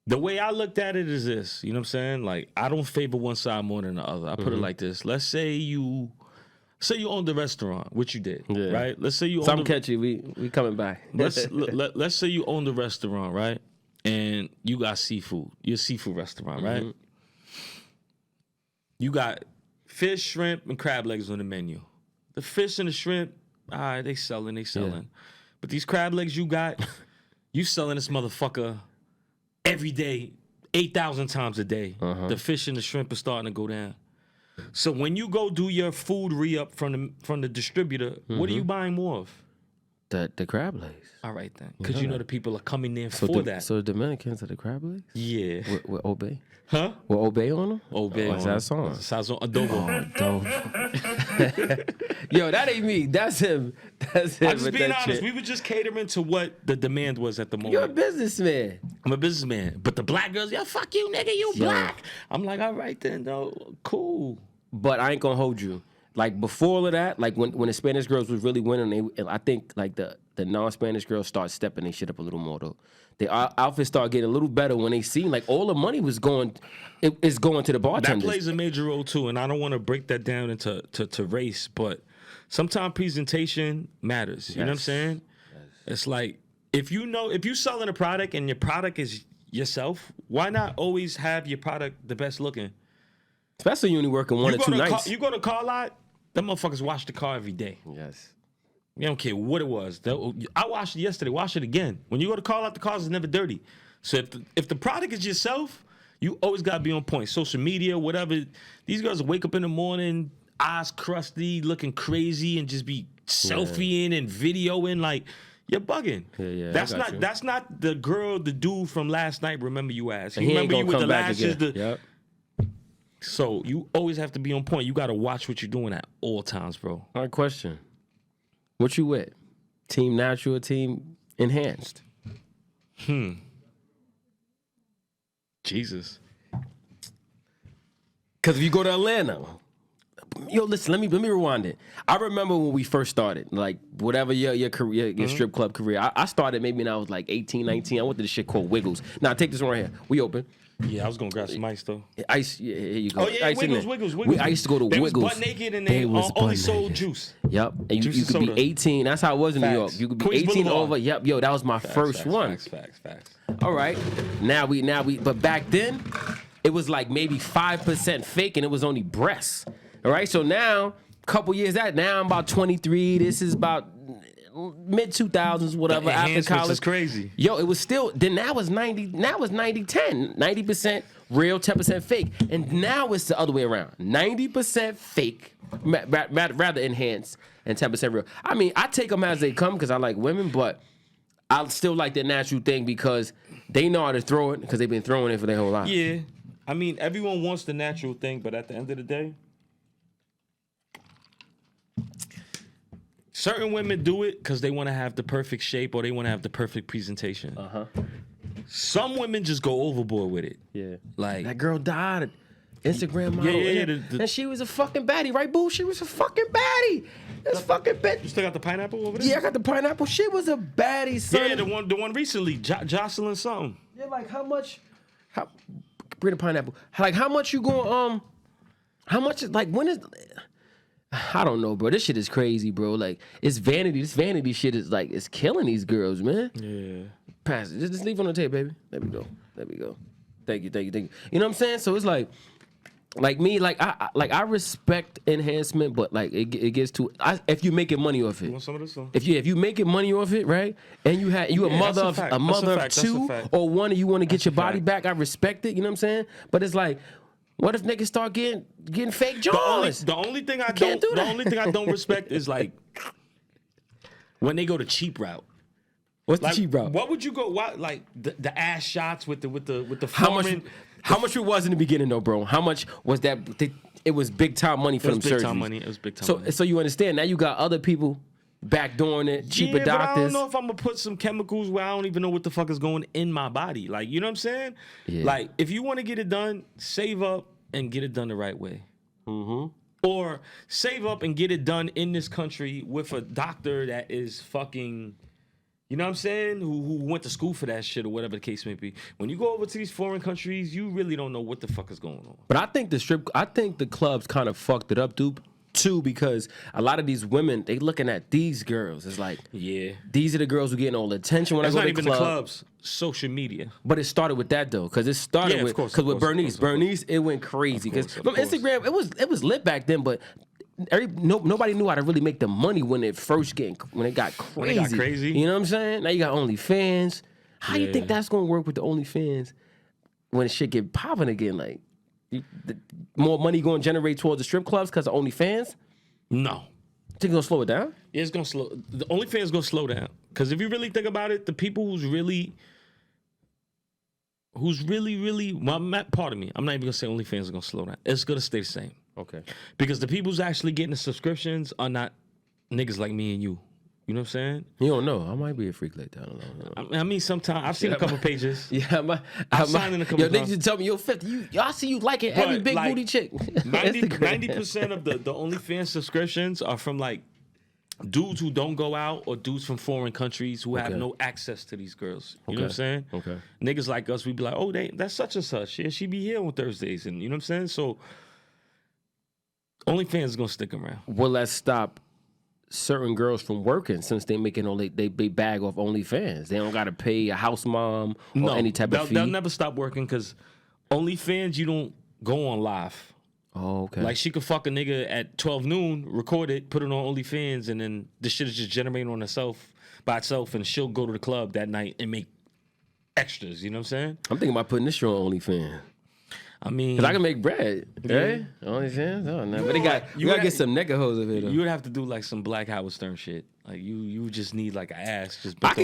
the way I looked at it is this. You know what I'm saying? Like I don't favor one side more than the other. I put it like this. Let's say you own the restaurant, which you did, right? Let's say you own Something catchy. We coming back. Let's say you own the restaurant, right? And you got seafood. You're a seafood restaurant, right? You got fish, shrimp, and crab legs on the menu. The fish and the shrimp, all right, they selling. Yeah. But these crab legs you got, you selling this motherfucker every day, 8,000 times a day. The fish and the shrimp are starting to go down. So when you go do your food re-up from the distributor, what are you buying more of? The crab legs. All right then, because you know the people are coming there for that. So the Dominicans are the crab legs? Yeah. With Obey? Huh? With Obey on them? Obey on that song? Sazon Adobo. Yo, that ain't me. That's him. That's him. I'm just being honest. We were just catering to what the demand was at the moment. You're a businessman. I'm a businessman. But the black girls, yo, fuck you, nigga, you black. I'm like, all right then, though. Cool. But I ain't gonna hold you. Like before all of that, like when the Spanish girls was really winning, I think like the non-Spanish girls start stepping their shit up a little more though. The outfits start getting a little better when they seen like all the money was going, it's going to the bartenders. That plays a major role too, and I don't want to break that down into to race, but sometimes presentation matters. You know what I'm saying? Yes. It's like if you selling a product and your product is yourself, why not always have your product the best looking? Especially when you working one or two nights. You go to car lot, them motherfuckers wash the car every day. Yes. You don't care what it was. I washed it yesterday. Wash it again. When you go to car lot, the cars is never dirty. So if the product is yourself, you always gotta be on point. Social media, whatever. These girls wake up in the morning, eyes crusty, looking crazy, and just be selfieing and videoing like you're bugging. Yeah. That's not the dude from last night. Remember you as. He remember you with the lashes. Yep. So you always have to be on point. You gotta watch what you're doing at all times, bro. All right, question. What you with? Team natural or team enhanced? Jesus. Because if you go to Atlanta, yo, listen, let me rewind it. I remember when we first started, like whatever your career, your strip club career. I started maybe when I was like 18, 19. I went to this shit called Wiggles. Now take this one right here. We open. Yeah, I was gonna grab some ice though. Ice, yeah, here you go. Oh yeah, ice Wiggles. I used to go to they Wiggles. Was butt naked and they only sold juice. Yep, and you could be 18. That's how it was in New York. You could be Queens 18 Boulevard. over. Yep, that was my first one. Facts. All right, now we. But back then, it was like maybe 5% fake, and it was only breasts. All right, so now, couple years now I'm about 23. This is about mid 2000s, whatever. After college, is crazy. Yo, it was still. Then now it's 90. Now it's 90-10. 90% real, 10% fake, and now it's the other way around. 90% fake, rather enhanced, and 10% real. I mean, I take them as they come because I like women, but I still like the natural thing because they know how to throw it because they've been throwing it for their whole life. Yeah, I mean, everyone wants the natural thing, but at the end of the day, certain women do it because they want to have the perfect shape or they want to have the perfect presentation. Some women just go overboard with it. Yeah. Like That girl died. Instagram model. And she was a fucking baddie, right, boo? She was a fucking baddie. This fucking bitch. You still got the pineapple over there? Yeah, I got the pineapple. She was a baddie, son. Yeah, the one recently, Jocelyn something. Yeah, like how much? Bring the pineapple. Like how much you going? How much? Like when is? I don't know, bro. This shit is crazy, bro. Like it's vanity. This vanity shit is like it's killing these girls, man. Yeah. Pass it. Just leave it on the tape, baby. There we go. There we go. Thank you. You know what I'm saying? So it's like me, I respect enhancement, but like it gets to if you making money off it. You want some of this? If you making money off it, right? And you a mother of two or one, and you want to get your body back, I respect it. You know what I'm saying? But it's like, what if niggas start getting fake jobs? The only thing I don't respect is like when they go the cheap route. What's Like, the cheap route? What would you go? Like the ass shots with the How much it was in the beginning though, bro? How much was that? It was big time money for them surgeries. It was big time money. So you understand now? You got other people backdooring it, cheaper doctors. But I don't know if I'm gonna put some chemicals where I don't even know what the fuck is going in my body. Like, you know what I'm saying? Yeah. Like, if you want to get it done, save up and get it done the right way. Or save up and get it done in this country with a doctor that is fucking. You know what I'm saying? Who went to school for that shit or whatever the case may be. When you go over to these foreign countries, you really don't know what the fuck is going on. But I think the clubs kind of fucked it up, dude, too, because a lot of these women, they looking at these girls. It's like, yeah, these are the girls who getting all the attention when I go to the club. The clubs, social media. But it started with that though, because it started with Bernice, it went crazy. Because from Instagram, it was lit back then, but. Nobody knew how to really make the money when it got crazy. You know what I'm saying? Now you got OnlyFans. How you think that's gonna work with the OnlyFans when shit get popping again? Like, more money gonna generate towards the strip clubs because of OnlyFans? No. Think it's gonna slow it down? Yeah, it's gonna slow. The OnlyFans is gonna slow down because if you really think about it, the people who's really, well, pardon me, I'm not even gonna say OnlyFans is gonna slow down. It's gonna stay the same. Okay. Because the people who's actually getting the subscriptions are not niggas like me and you. You know what I'm saying? You don't know. I might be a freak like that. I don't know. I mean, sometimes I've seen a couple pages. Yeah, I've signed in a couple. Yo, they just tell me, yo, 50. I see you liking every big booty chick. 90% of the OnlyFans subscriptions are from like dudes who don't go out or dudes from foreign countries who have no access to these girls. You know what I'm saying? Okay. Niggas like us, we be like, oh, that's such and such. Yeah, she be here on Thursdays, and you know what I'm saying? So. OnlyFans is gonna stick around. Will that stop certain girls from working since they making all they bag off OnlyFans? They don't gotta pay a house mom or any type of fee. They'll never stop working because OnlyFans you don't go on live. Oh, okay. Like she could fuck a nigga at 12 noon, record it, put it on OnlyFans, and then the shit is just generating on itself by itself, and she'll go to the club that night and make extras. You know what I'm saying? I'm thinking about putting this show on OnlyFans. I mean, cause I can make bread, right? OnlyFans, oh no, but you gotta get some nigga hoes of it. You would have to do like some Black Howard Stern shit. Like you just need like an ass. Just I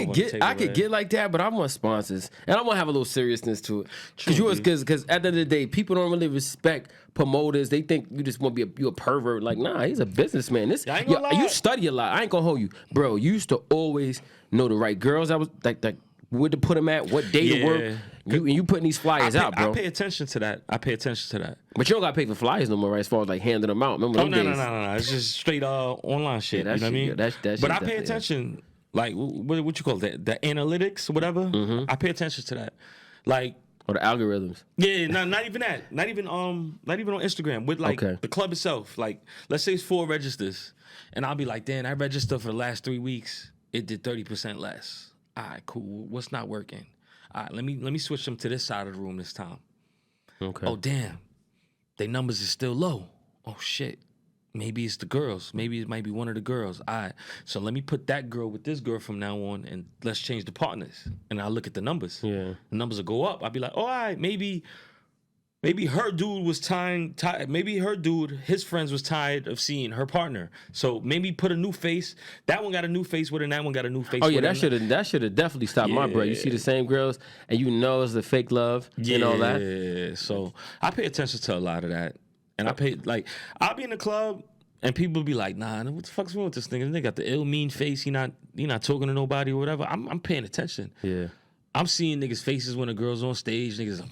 could get like that, but I want sponsors, and I want to have a little seriousness to it. Because at the end of the day, people don't really respect promoters. They think you just want to be a pervert. Like, nah, he's a businessman. You study a lot. I ain't gonna hold you, bro. You used to always know the right girls. I was like where to put them at, what day to work. You putting these flyers out, bro. I pay attention to that. But you don't gotta pay for flyers no more, right? As far as like handing them out. Remember those days? No. It's just straight online shit. Yeah, you know what I mean? But I pay attention. Like what you call it? The analytics, whatever. Mm-hmm. I pay attention to that. Like or the algorithms. Yeah, not even that. Not even on Instagram. With like the club itself. Like let's say it's 4 registers, and I'll be like, damn, I registered for the last 3 weeks. It did 30% less. All right, cool. What's not working? All right, let me switch them to this side of the room this time. Okay. Oh, damn. Their numbers is still low. Oh, shit. Maybe it's the girls. Maybe it might be one of the girls. All right. So let me put that girl with this girl from now on, and let's change the partners. And I'll look at the numbers. Yeah. The numbers will go up. I'll be like, oh, all right, maybe her dude was tired. Maybe her dude, his friends was tired of seeing her partner. So maybe put a new face. That one got a new face with her, and that one got a new face. Oh yeah, with her. that should have definitely stopped my bread. You see the same girls, and you know it's the fake love and all that. Yeah. So I pay attention to a lot of that, and I'll be in the club, and people be like, nah, what the fuck's wrong with this nigga? They got the ill mean face. He not talking to nobody or whatever. I'm paying attention. Yeah. I'm seeing niggas' faces when a girl's on stage. Niggas.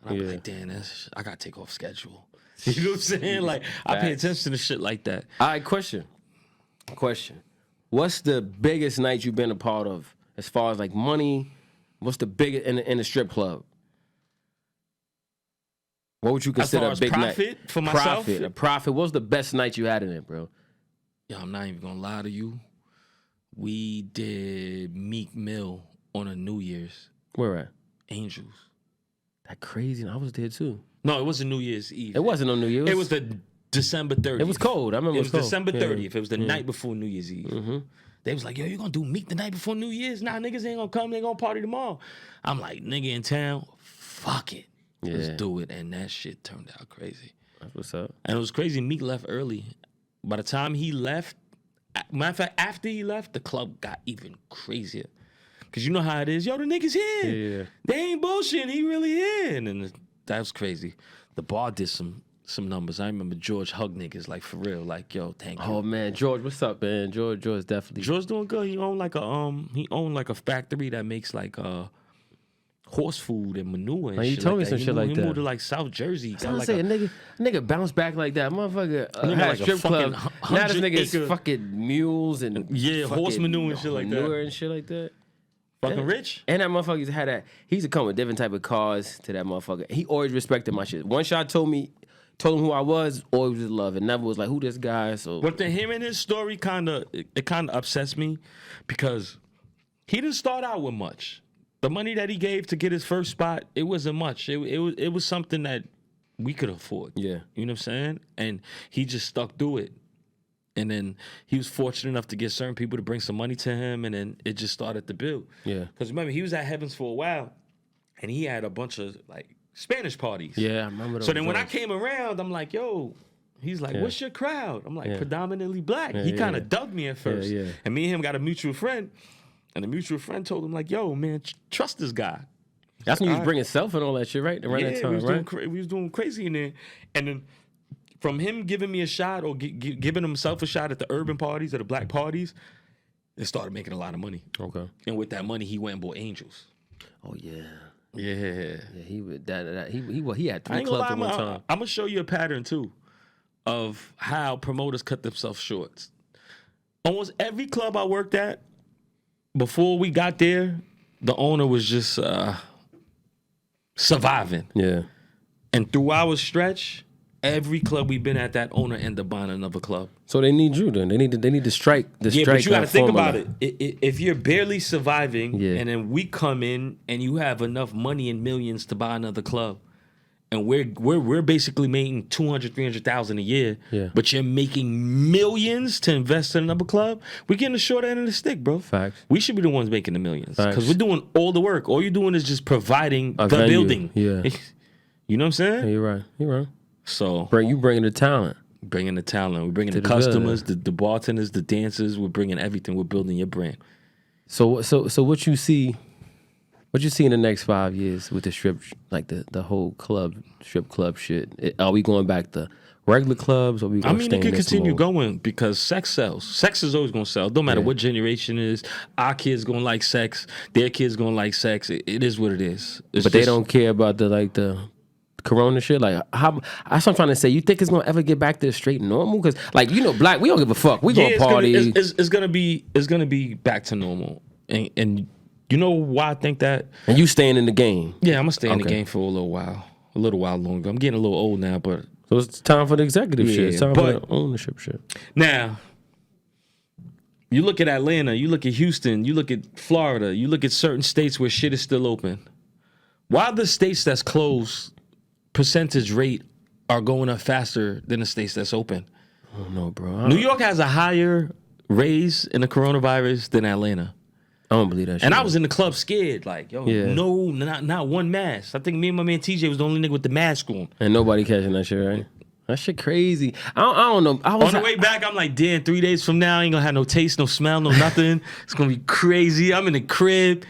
And I'm like, damn, I gotta take off schedule. You know what I'm saying? Like, I pay attention to shit like that. All right, question. What's the biggest night you've been a part of as far as like money? What's the biggest in the strip club? What would you consider a big profit night? for myself? A profit. What's the best night you had in it, bro? Yo, I'm not even gonna lie to you. We did Meek Mill on a New Year's. Where at? Angels. That crazy. I was there too. No, it wasn't New Year's Eve. It wasn't on New Year's. It was the December 30th. It was cold. I remember it was cold. December 30th. It was the night before New Year's Eve. Mm-hmm. They was like, yo, you gonna do Meek the night before New Year's? Nah, niggas ain't gonna come. They gonna party tomorrow. I'm like, nigga in town, fuck it. Yeah. Let's do it. And that shit turned out crazy. That's what's up. And it was crazy. Meek left early. By the time he left, matter of fact, after he left, the club got even crazier. Cause you know how it is. Yo, the niggas here. Yeah. They ain't bullshitting. He really here. And that was crazy. The bar did some numbers. I remember George hugged niggas like for real. Like, yo, thank you. Oh man, George, what's up, man? George definitely. George doing good. He owned like a factory that makes like horse food and manure and He shit told like me that. some shit like He that. moved to like South Jersey. I was saying, nigga bounce back like that, motherfucker. Nigga Had like a strip club. fucking Now this nigga is 100-acre fucking mules and horse manure and shit like that. manure and shit like that. Fucking rich. And that motherfucker had that. He used to come with different type of cars to that motherfucker. He always respected my shit. One shot told him who I was, always was love, and never was like, who this guy? So, But then hearing his story kind of upsets me because he didn't start out with much. The money that he gave to get his first spot, it wasn't much. It was something that we could afford. Yeah. You know what I'm saying? And he just stuck through it. And then he was fortunate enough to get certain people to bring some money to him, and then it just started to build. Yeah. Because remember, he was at Heavens for a while, and he had a bunch of like Spanish parties. yeah, I remember those. So then when I came around, I'm like, yo, he's like, what's your crowd? I'm like, predominantly black. He kind of dug me at first. Yeah. And me and him got a mutual friend, and the mutual friend told him like, yo, man, trust this guy. That's when you was bringing self and all that shit, right? Around that time, we was doing crazy in there. And then from him giving me a shot or giving himself a shot at the urban parties or the black parties, it started making a lot of money. Okay. And with that money, he went and bought Angels. Oh yeah. Yeah. Yeah, he would he had I 3 ain't gonna clubs lie, at one time. I'm gonna show you a pattern too of how promoters cut themselves short. Almost every club I worked at, before we got there, the owner was just surviving. Yeah. And through our stretch, every club we've been at, that owner ended up buying another club. So they need you then. They need to strike the strike. Yeah, but you got to think formula. about it. If you're barely surviving, Yeah. and then we come in and you have enough money and millions to buy another club, and we're basically making 200, 300,000 a year, Yeah. but you're making millions to invest in another club, we're getting the short end of the stick, bro. Facts. We should be the ones making the millions Facts. because we're doing all the work. All you're doing is just providing A the venue. building. Yeah. You know what I'm saying? Yeah, you're right. So You bringing the talent. bringing the talent, we're bringing To the the customers, the bartenders, the dancers. We're bringing everything. We're building your brand. So what you see in the next 5 years with the strip, like the whole strip club shit? Are we going back to regular clubs, or we going to stay it in could this continue mode? going because sex sells. Sex is always going to sell. Don't matter what generation it is. Our kids going to like sex. Their kids going to like sex. It is what it is. But they don't care about the corona shit. Like, how? That's what I'm trying to say. You think it's gonna ever get back to the straight normal? Because, like, black, we don't give a fuck. We gonna party. It's gonna be back to normal. And you know why I think that? And you staying in the game. Yeah, I'm gonna stay in the Okay. game for a little while longer. I'm getting a little old now, but So it's time for the executive Yeah, shit. It's time for but- the ownership shit. now, you look at Atlanta, you look at Houston, you look at Florida, you look at certain states where shit is still open. Why the states that's closed percentage rate are going up faster than the states that's open? I don't know, bro. New York has a higher raise in the coronavirus than Atlanta. I don't believe that shit. And I was in the club scared, like, yo, Yeah. no, not one mask. I think me and my man TJ was the only nigga with the mask on. And nobody catching that shit, right? That shit crazy. I don't know. On the way back, I'm like, damn, 3 days from now, I ain't gonna have no taste, no smell, no nothing. It's gonna be crazy. I'm in the crib.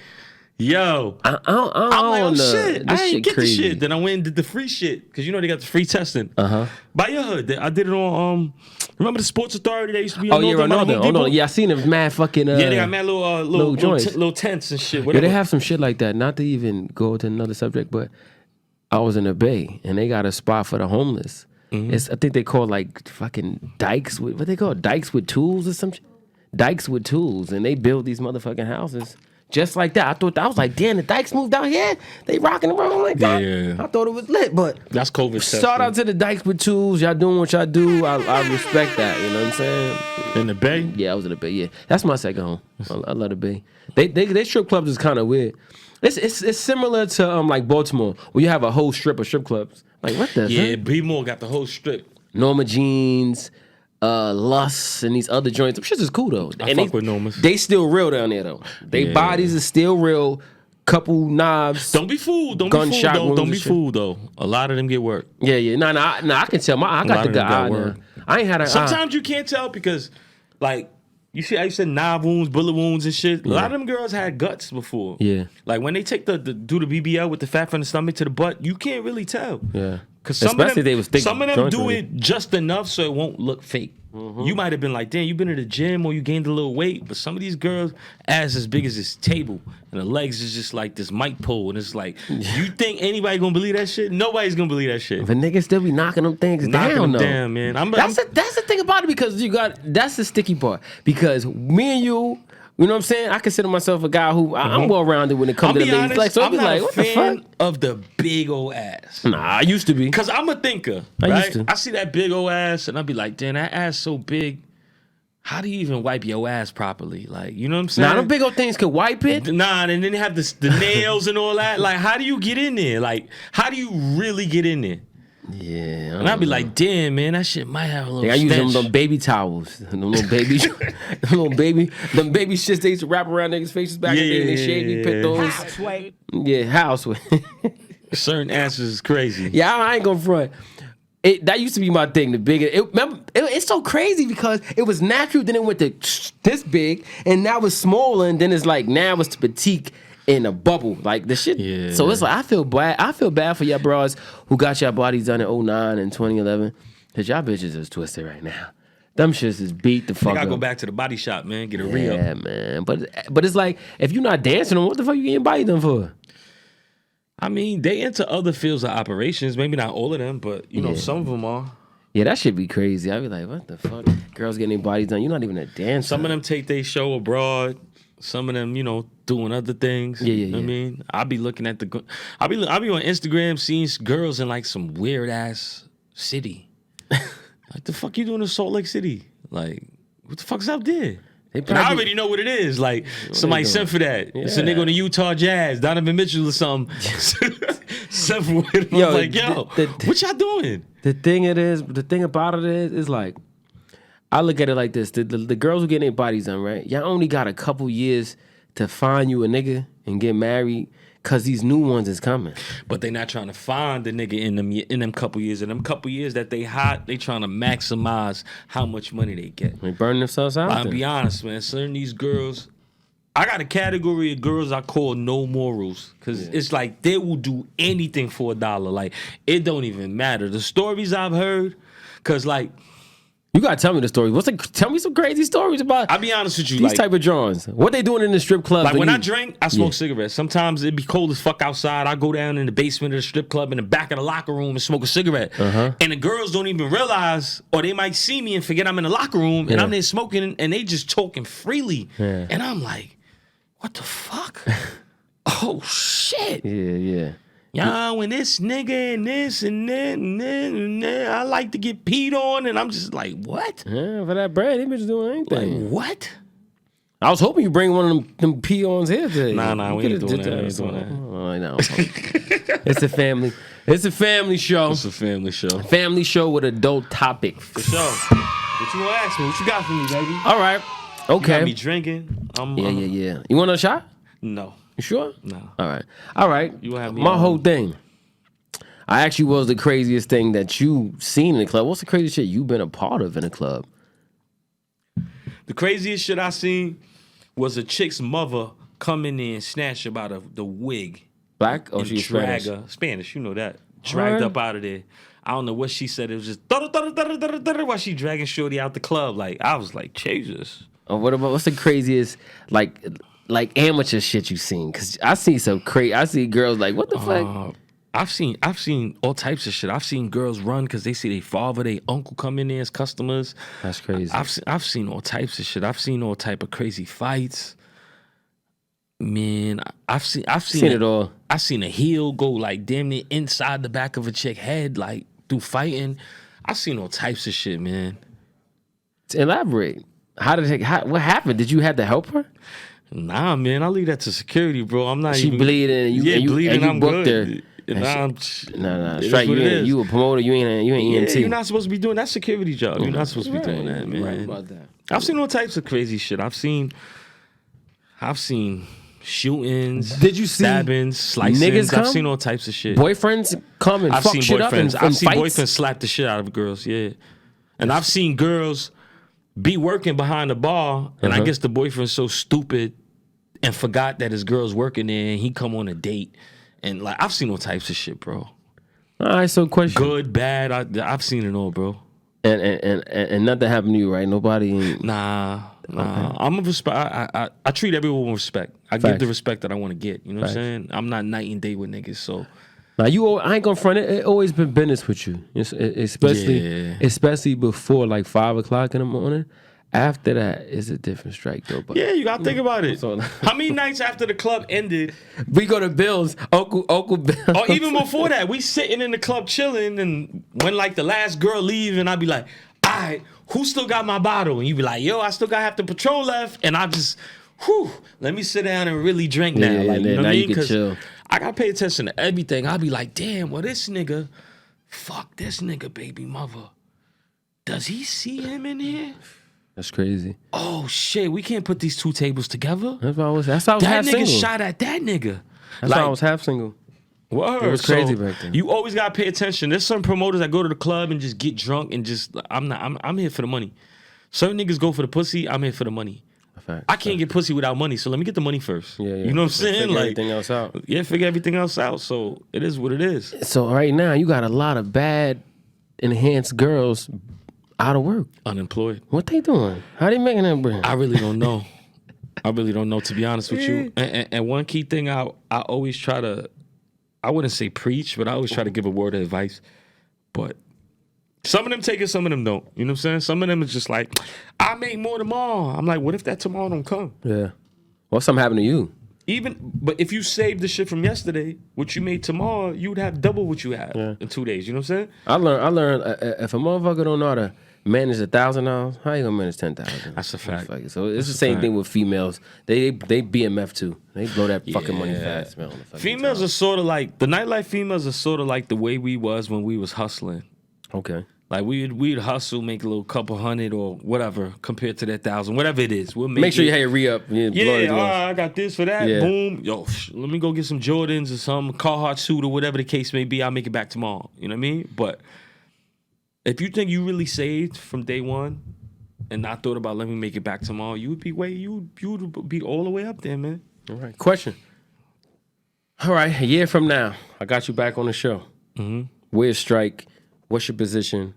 Yo. I'm I'm like, oh know. shit. This I ain't shit get crazy. the shit. Then I went and did the free shit. Cause you know they got the free testing. By your hood. I did it on remember the Sports Authority that used to be on Northern? Oh no. Yeah, I seen it mad fucking yeah, they got mad little joints. little tents and shit. Yeah, Whatever. they have some shit like that. Not to even go to another subject, but I was in the Bay and they got a spot for the homeless. It's I think they call like fucking dikes with what they call dikes with tools or some shit. Dikes with tools, and they build these motherfucking houses just like that. I was like, damn, the dikes moved out here. They rocking and rolling like that. Yeah. I thought it was lit, but That's COVID shout out to the dikes with tools. Y'all doing what y'all do. I respect that. You know what I'm saying? In the Bay? Yeah, I was in the Bay. Yeah, that's my second home. I love the Bay. They strip clubs is kind of weird. It's similar to like Baltimore, where you have a whole strip of strip clubs. Like what the? Yeah, Heck? B-More got the whole strip. Norma Jeans, Lust, and these other joints. Them shits is cool though. I fuck with Normas. They still real down there though. They bodies are still real. Couple knives. Don't be fooled. Don't Gunshot be fooled. wounds Don't be and shit. fooled though. A lot of them get work. Yeah. Nah, I can tell. I got the good eye now. I ain't had a eye. Sometimes you can't tell because, like, you see, I used to say knife wounds, bullet wounds, and shit. A lot of them girls had guts before. Yeah. Like when they take do the BBL with the fat from the stomach to the butt, you can't really tell. Yeah. Because some of them do it just enough so it won't look fake. You might have been like, damn, you been to the gym or you gained a little weight, but some of these girls' ass as big as this table and the legs is just like this mic pole, and it's like, you think anybody gonna believe that shit? Nobody's gonna believe that shit. But niggas still be knocking them things down though. Damn, man. That's the thing about it because that's the sticky part. Because me and you know what I'm saying? I consider myself a guy who I'm well rounded when it comes to the ladies. Like, so I'll be like, what the fuck? Of the big old ass. Nah, I used to be. Cause I'm a thinker. I see that big old ass and I'll be like, damn, that ass so big. How do you even wipe your ass properly? Like, you know what I'm saying? Nah, them big old things could wipe it. Nah, and then they have the nails and all that. Like, how do you get in there? Like, how do you really get in there? Yeah. And I'd be like, damn, man, that shit might have a little I use stench. them baby towels. Them little baby shits they used to wrap around niggas' faces back in the day. They shave, you pick those. Houseway. Yeah, houseway. Certain asses is crazy. Yeah, I ain't gonna front. That used to be my thing. The bigger, it's so crazy because it was natural, then it went to this big, and now it's smaller, and then it's like now it's petite in a bubble, like the shit. Yeah. So it's like I feel bad for y'all bros who got y'all bodies done in 2009 and 2011, cause y'all bitches is twisted right now. Them shits is beat the fuck I gotta up. go back to the body shop, man. Get a re-up. Yeah, man. But it's like if you're not dancing, what the fuck you getting your body done for? I mean, they into other fields of operations. Maybe not all of them, but you know, some of them are. Yeah, that should be crazy. I'd be like, what the fuck? Girls getting their bodies done. You're not even a dancer. Some of them take their show abroad. Some of them, you know, doing other things. Yeah. You know what I mean? I'll be looking at I'll be on Instagram seeing girls in like some weird ass city. Like, the fuck you doing in Salt Lake City? Like, what the fuck's up there? And I already know what it is. Like, somebody sent for that. Yeah. It's a nigga on the Utah Jazz, Donovan Mitchell or something. Sent for it. I'm like, yo, what y'all doing? The thing about it is like, I look at it like this. The girls who get their bodies done, right? Y'all only got a couple years to find you a nigga and get married because these new ones is coming. But they not trying to find the nigga in them couple years. In them couple years that they hot, they trying to maximize how much money they get. They burn themselves out. I'll be honest, man. Certain these girls, I got a category of girls I call no morals. Because it's like they will do anything for $1. Like, it don't even matter. The stories I've heard, because like, you gotta tell me the story. Tell me some crazy stories about. I'll be honest with you. These type of drawings. What they doing in the strip clubs? Like when I drink, I smoke cigarettes. Sometimes it be cold as fuck outside. I go down in the basement of the strip club in the back of the locker room and smoke a cigarette. And the girls don't even realize, or they might see me and forget I'm in the locker room and I'm there smoking and they just talking freely. And I'm like, what the fuck? Oh shit. Yeah. Yo, and this nigga and this and that and that, I like to get peed on, and I'm just like, what? Yeah, for that bread, they bitches doing anything. Like, what? I was hoping you bring one of them peons here today. Nah, we ain't doing that. We ain't doing that. Oh, I know. It's a family show. It's a family show. Family show with adult topics. For sure. What you gonna ask me? What you got for me, baby? All right. You Okay. got me drinking. Yeah. You want a shot? No. You sure? No. All right. You have me My on. whole thing. I actually was the craziest thing that you seen in the club. What's the craziest shit you been a part of in a club? The craziest shit I seen was a chick's mother come in there and snatch about the wig. Black or And she's drag Spanish? her. Spanish, you know that. Dragged Alright. up out of there. I don't know what she said. It was just while she dragging Shorty out the club. Like, I was like, Jesus. Or what's the craziest like amateur shit you seen? Cause I see some crazy. I see girls like, what the fuck? I've seen all types of shit. I've seen girls run because they see their father, their uncle come in there as customers. That's crazy. I've seen all types of shit. I've seen all type of crazy fights. Man, I've seen it all. I seen a heel go like damn near inside the back of a chick head, like through fighting. I've seen all types of shit, man. Elaborate. What happened? Did you have to help her? Nah, man, I leave that to security, bro. I'm not She even bleeding and you bleeding. and you I'm booked good. her. Nah, Nah. it is Strike. what it is. You a promoter. You ain't Yeah, EMT. you're not supposed to be doing that security job. You're not supposed to be doing that, man. Right about that. I've seen all types of crazy shit. I've seen shootings. Did you see stabbings, slicings? niggas come? I've seen all types of shit. Boyfriends come and I've fuck seen shit up and boyfriends. I've seen fights? boyfriends slap the shit out of girls. Yeah, and I've seen girls be working behind the bar, and I guess the boyfriend's so stupid and forgot that his girl's working there, and he come on a date, and like I've seen all types of shit, bro. All right, so question. Good, bad. I've seen it all, bro. And nothing happened to you, right? Nobody. Nah. I'm a respect. I treat everyone with respect. I give the respect that I want to get. You know what I'm saying? I'm not night and day with niggas. So Now I ain't gonna front it. It always been business with you, especially before like 5 o'clock in the morning. After that, it's a different strike though. But yeah, you gotta think about it. So- How many nights after the club ended, we go to Bill's, Uncle Bill, or even before that, we sitting in the club chilling, and when like the last girl leave, and I'd be like, all right, who still got my bottle? And you be like, yo, I still got half the Patron left, and I just, let me sit down and really drink now. Yeah, like, you know what I you mean? can 'Cause chill. I gotta pay attention to everything. I'll be like, damn, well, this nigga, fuck this nigga, baby mother. Does he see him in here? That's crazy. Oh shit, we can't put these two tables together. That's why I was half That nigga single. shot at that nigga. That's why I was half single. Word. It was crazy So, back then. You always gotta pay attention. There's some promoters that go to the club and just get drunk and just I'm here for the money. Certain niggas go for the pussy. I'm here for the money. Fact. I can't get pussy without money, so let me get the money first. Yeah. You know what I'm saying? Figure Like everything else out. yeah, figure everything else out. So it is what it is. So right now you got a lot of bad, enhanced girls out of work. Unemployed. What they doing? How they making that bread? I really don't know. I really don't know, to be honest with you. And one key thing I always try to, I wouldn't say preach, but I always try to give a word of advice. But some of them take it, some of them don't. You know what I'm saying? Some of them is just like, I make more tomorrow. I'm like, what if that tomorrow don't come? Yeah. What something happened to you? But if you saved the shit from yesterday, what you made tomorrow, you would have double what you had in 2 days. You know what I'm saying? I learned if a motherfucker don't know how to manage $1,000, how you gonna manage 10,000? That's a fact. So it's the same thing with females. They BMF too. They blow that fucking money fast, man. On the fucking Females time. are sort of like, the nightlife females are sort of like the way we was when we was hustling. Okay. Like we'd hustle, make a little couple hundred or whatever compared to that 1,000, whatever it is. We'll Make sure you have your re-up. Yeah, I got this for that. Yeah. Boom. Yo, let me go get some Jordans or some Carhartt suit or whatever the case may be. I'll make it back tomorrow. You know what I mean? But if you think you really saved from day one and not thought about let me make it back tomorrow, you would be all the way up there, man. All right. Question. All right. A year from now, I got you back on the show. Mm-hmm. Where's Strike? What's your position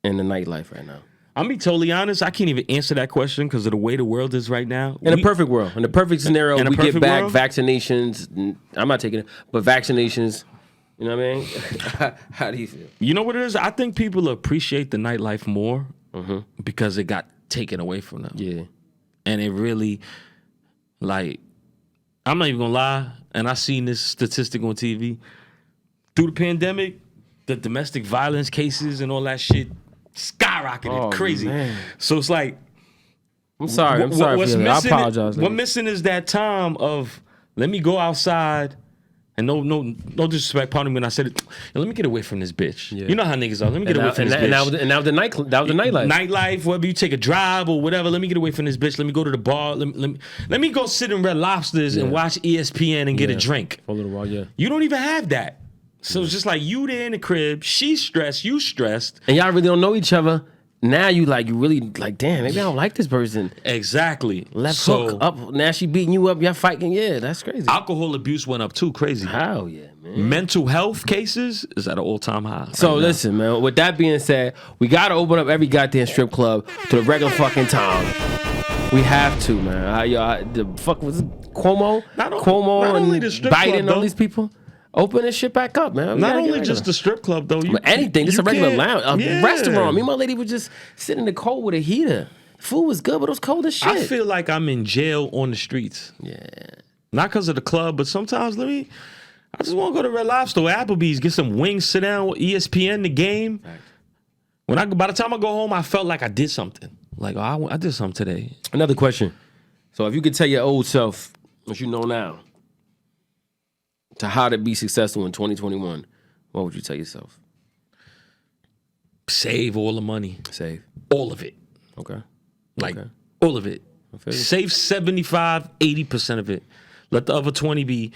in the nightlife right now? I'm be totally honest. I can't even answer that question because of the way the world is right now. In a perfect world, in the perfect scenario, in a we get perfect back world? vaccinations. I'm not taking it, but vaccinations. You know what I mean? How do you feel? You know what it is? I think people appreciate the nightlife more because it got taken away from them. Yeah. And it really, like, I'm not even gonna lie, and I seen this statistic on TV. Through the pandemic, the domestic violence cases and all that shit skyrocketed Oh, crazy. man. So it's like, I'm sorry. I'm sorry. I apologize. What missing is that time of let me go outside. And no disrespect, pardon me when I said it. Let me get away from this bitch. Yeah. You know how niggas are. Let me get away from this bitch. And that was the nightlife. Nightlife, whether you take a drive or whatever. Let me get away from this bitch. Let me go to the bar. Let me go sit in Red Lobsters and watch ESPN and get a drink. For a little while, yeah. You don't even have that. So it's just like you there in the crib. She's stressed. You stressed. And y'all really don't know each other. Now you really like, damn, maybe I don't like this person. Exactly. Left hook up. Now she beating you up. Y'all fighting. Yeah, that's crazy. Alcohol abuse went up too. Crazy. Hell yeah, man. Mental health cases is at an all-time high. So listen, man. With that being said, we gotta open up every goddamn strip club to the regular fucking time. We have to, man. The fuck was it? Cuomo and Biden, all these people. Open this shit back up, man. Not only just the strip club, though. But anything. Just a regular lounge. A restaurant. Me and my lady would just sit in the cold with a heater. Food was good, but it was cold as shit. I feel like I'm in jail on the streets. Yeah. Not because of the club, but sometimes I just want to go to Red Lobster or Applebee's, get some wings, sit down with ESPN, the game. Right. By the time I go home, I felt like I did something. Like, oh, I did something today. Another question. So if you could tell your old self what you know now, to how to be successful in 2021, what would you tell yourself? Save all the money. Save. All of it. Okay. Like, all of it. Save 75, 80% of it. Let the other 20 be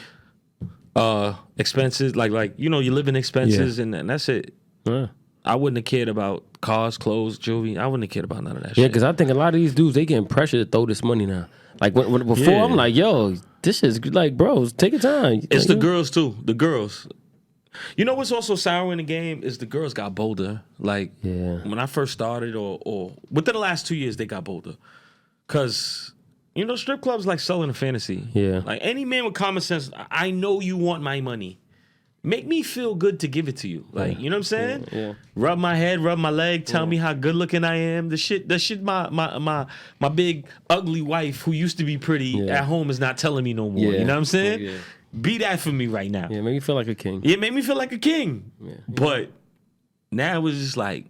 expenses, like your living expenses, and that's it. Yeah. I wouldn't have cared about cars, clothes, jewelry. I wouldn't have cared about none of that shit. Yeah, because I think a lot of these dudes, they getting pressure to throw this money now. Like, before, I'm like, yo, this is like, bros, take your time. It's the girls, too. The girls. You know what's also sour in the game is the girls got bolder. Like, when I first started or within the last 2 years, they got bolder. Because, strip clubs like selling a fantasy. Yeah. Like, any man with common sense, I know you want my money. Make me feel good to give it to you. Like, you know what I'm saying? Yeah. Rub my head, rub my leg, tell me how good looking I am. The shit my big ugly wife who used to be pretty at home is not telling me no more. You know what I'm saying? Yeah. Be that for me right now. Yeah, make me feel like a king. Yeah, make me feel like a king. Yeah. But now it was just like,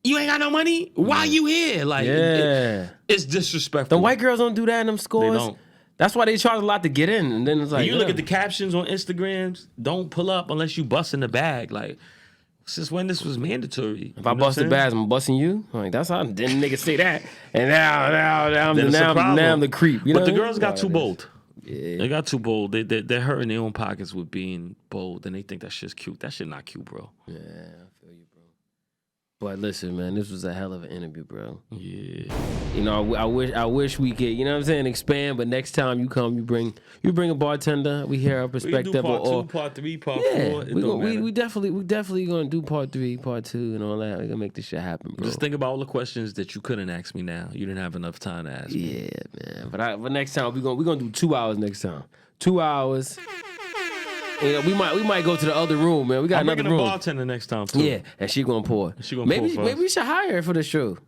you ain't got no money? Why you here? Like, it's disrespectful. The white girls don't do that in them scores. They don't. That's why they charge a lot to get in, and then it's like you look at the captions on Instagrams. Don't pull up unless you bust in the bag. Like, since when this was mandatory? If I bust the bags, I'm busting you. Like that's how then niggas say that, and now I'm the creep. You know but the girls got too bold. Yeah, they got too bold. They're hurting their own pockets with being bold, and they think that shit's cute. That shit not cute, bro. Yeah, I feel you, bro. But listen, man, this was a hell of an interview, bro. Yeah. I wish we could, what I'm saying, expand. But next time you come, you bring a bartender. We hear our perspective. We do part 2, part 3, part 4. We definitely gonna do part 3, part 2, and all that. We gonna make this shit happen, bro. Just think about all the questions that you couldn't ask me now. You didn't have enough time to ask me. Yeah, man. But next time we gonna do 2 hours next time. 2 hours. We might go to the other room, man. We got another room. I'm bringing a bartender next time too. Yeah, and she gonna pour. Maybe we should hire her for the show.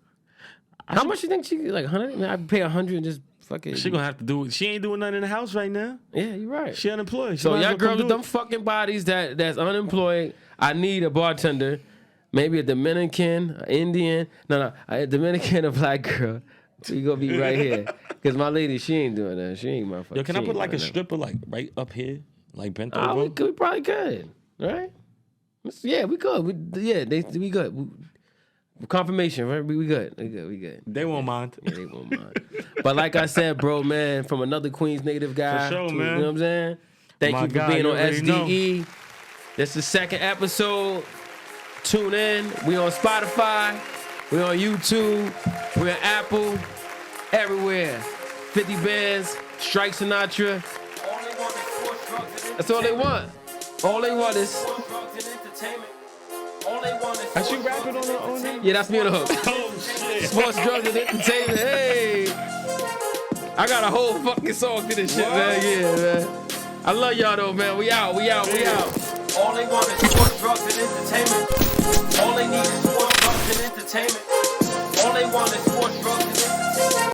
How much you think she like 100? Man, I'd pay 100 and just fucking. She gonna have to do it. She ain't doing nothing in the house right now. Yeah, you're right. She unemployed. So y'all girls with them fucking bodies that's unemployed. I need a bartender, maybe a Dominican, an Indian. No, a Dominican, a black girl. We gonna be right here. Cause my lady, she ain't doing that. She ain't motherfucking. Yo, can I put like a stripper like right up here? Like bent over? We probably could, right? Yeah, we could. We good. Confirmation, right? We good. We good. They won't mind. Yeah, they won't mind. But like I said, bro, man, from another Queens native guy. For sure, man. You know what I'm saying? Thank you for being on SDE. This is the second episode. Tune in. We on Spotify. We on YouTube. We on Apple. Everywhere. 50 Bands. Strike Sinatra. That's all they want. All they want is. Are you rapping on that? Yeah, that's me on the hook. Oh shit. Sports, drugs, and entertainment. Hey, I got a whole fucking song to this shit, man. Yeah, man. I love y'all though, man. We out. All they want is sports, drugs, and entertainment. All they need is sports, drugs, and entertainment. All they want is sports, drugs, and entertainment.